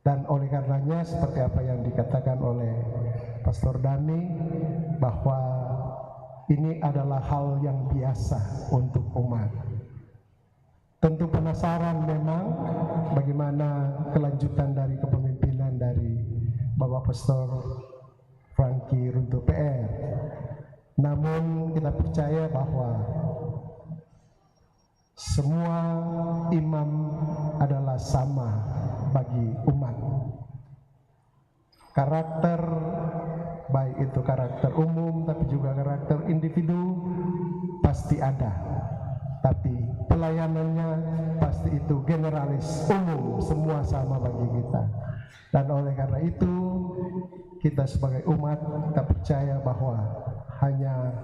Dan oleh karenanya seperti apa yang dikatakan oleh Pastor Dani, bahwa ini adalah hal yang biasa untuk umat. Tentu penasaran memang bagaimana kelanjutan dari kepemimpinan dari Bapak Pastor Franky Runtu PR. Namun kita percaya bahwa semua imam adalah sama bagi umat. Karakter, baik itu karakter umum tapi juga karakter individu, pasti ada, tapi pelayanannya pasti itu generalis, umum, semua sama bagi kita. Dan oleh karena itu kita sebagai umat kita percaya bahwa hanya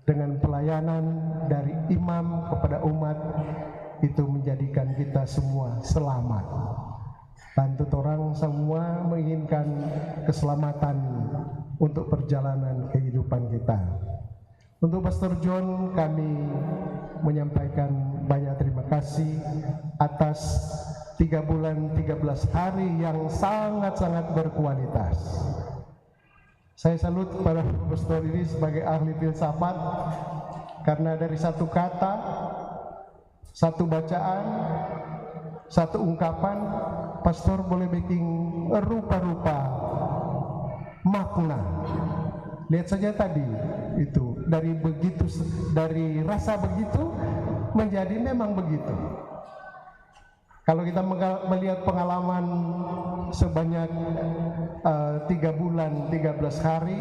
dengan pelayanan dari imam kepada umat itu menjadikan kita semua selamat. Dan orang semua menginginkan keselamatan untuk perjalanan kehidupan kita. Untuk Pastor John kami menyampaikan banyak terima kasih atas 3 bulan 13 hari yang sangat-sangat berkualitas. Saya salut kepada Pastor ini sebagai ahli filsafat, karena dari satu kata, satu bacaan, satu ungkapan, Pastor boleh bikin rupa-rupa makna. Lihat saja tadi itu, dari rasa begitu menjadi memang begitu. Kalau kita melihat pengalaman sebanyak 3 bulan 13 hari,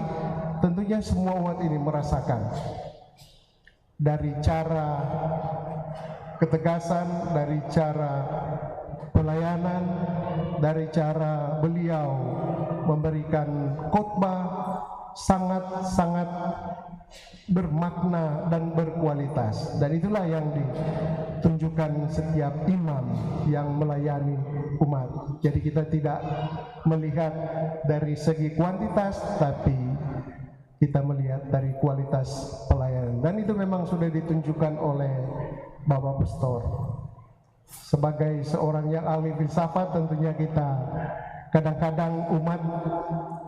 tentunya semua umat ini merasakan dari cara ketegasan, dari cara pelayanan, dari cara beliau memberikan khotbah sangat-sangat bermakna dan berkualitas, dan itulah yang ditunjukkan setiap imam yang melayani umat. Jadi kita tidak melihat dari segi kuantitas, tapi kita melihat dari kualitas pelayanan, dan itu memang sudah ditunjukkan oleh Bapak Pastor. Sebagai seorang yang ahli filsafat, tentunya kita kadang-kadang umat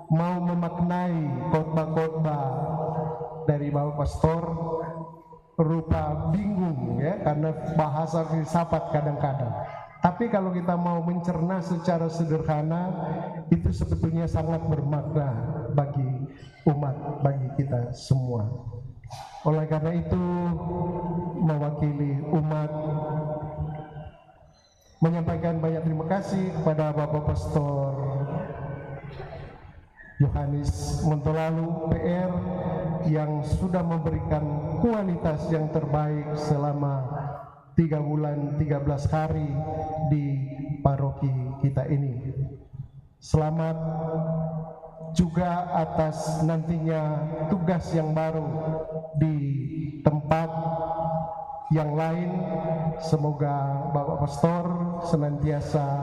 mau memaknai khotbah-khotbah dari Bapak Pastor rupa bingung ya, karena bahasa filsafat kadang-kadang. Tapi kalau kita mau mencerna secara sederhana, itu sebetulnya sangat bermakna bagi umat, bagi kita semua. Oleh karena itu, mewakili umat menyampaikan banyak terima kasih kepada Bapak Pastor Yohanes Montolalu PR yang sudah memberikan kualitas yang terbaik selama 3 bulan 13 hari di paroki kita ini. Selamat juga atas nantinya tugas yang baru di tempat yang lain. Semoga Bapak Pastor senantiasa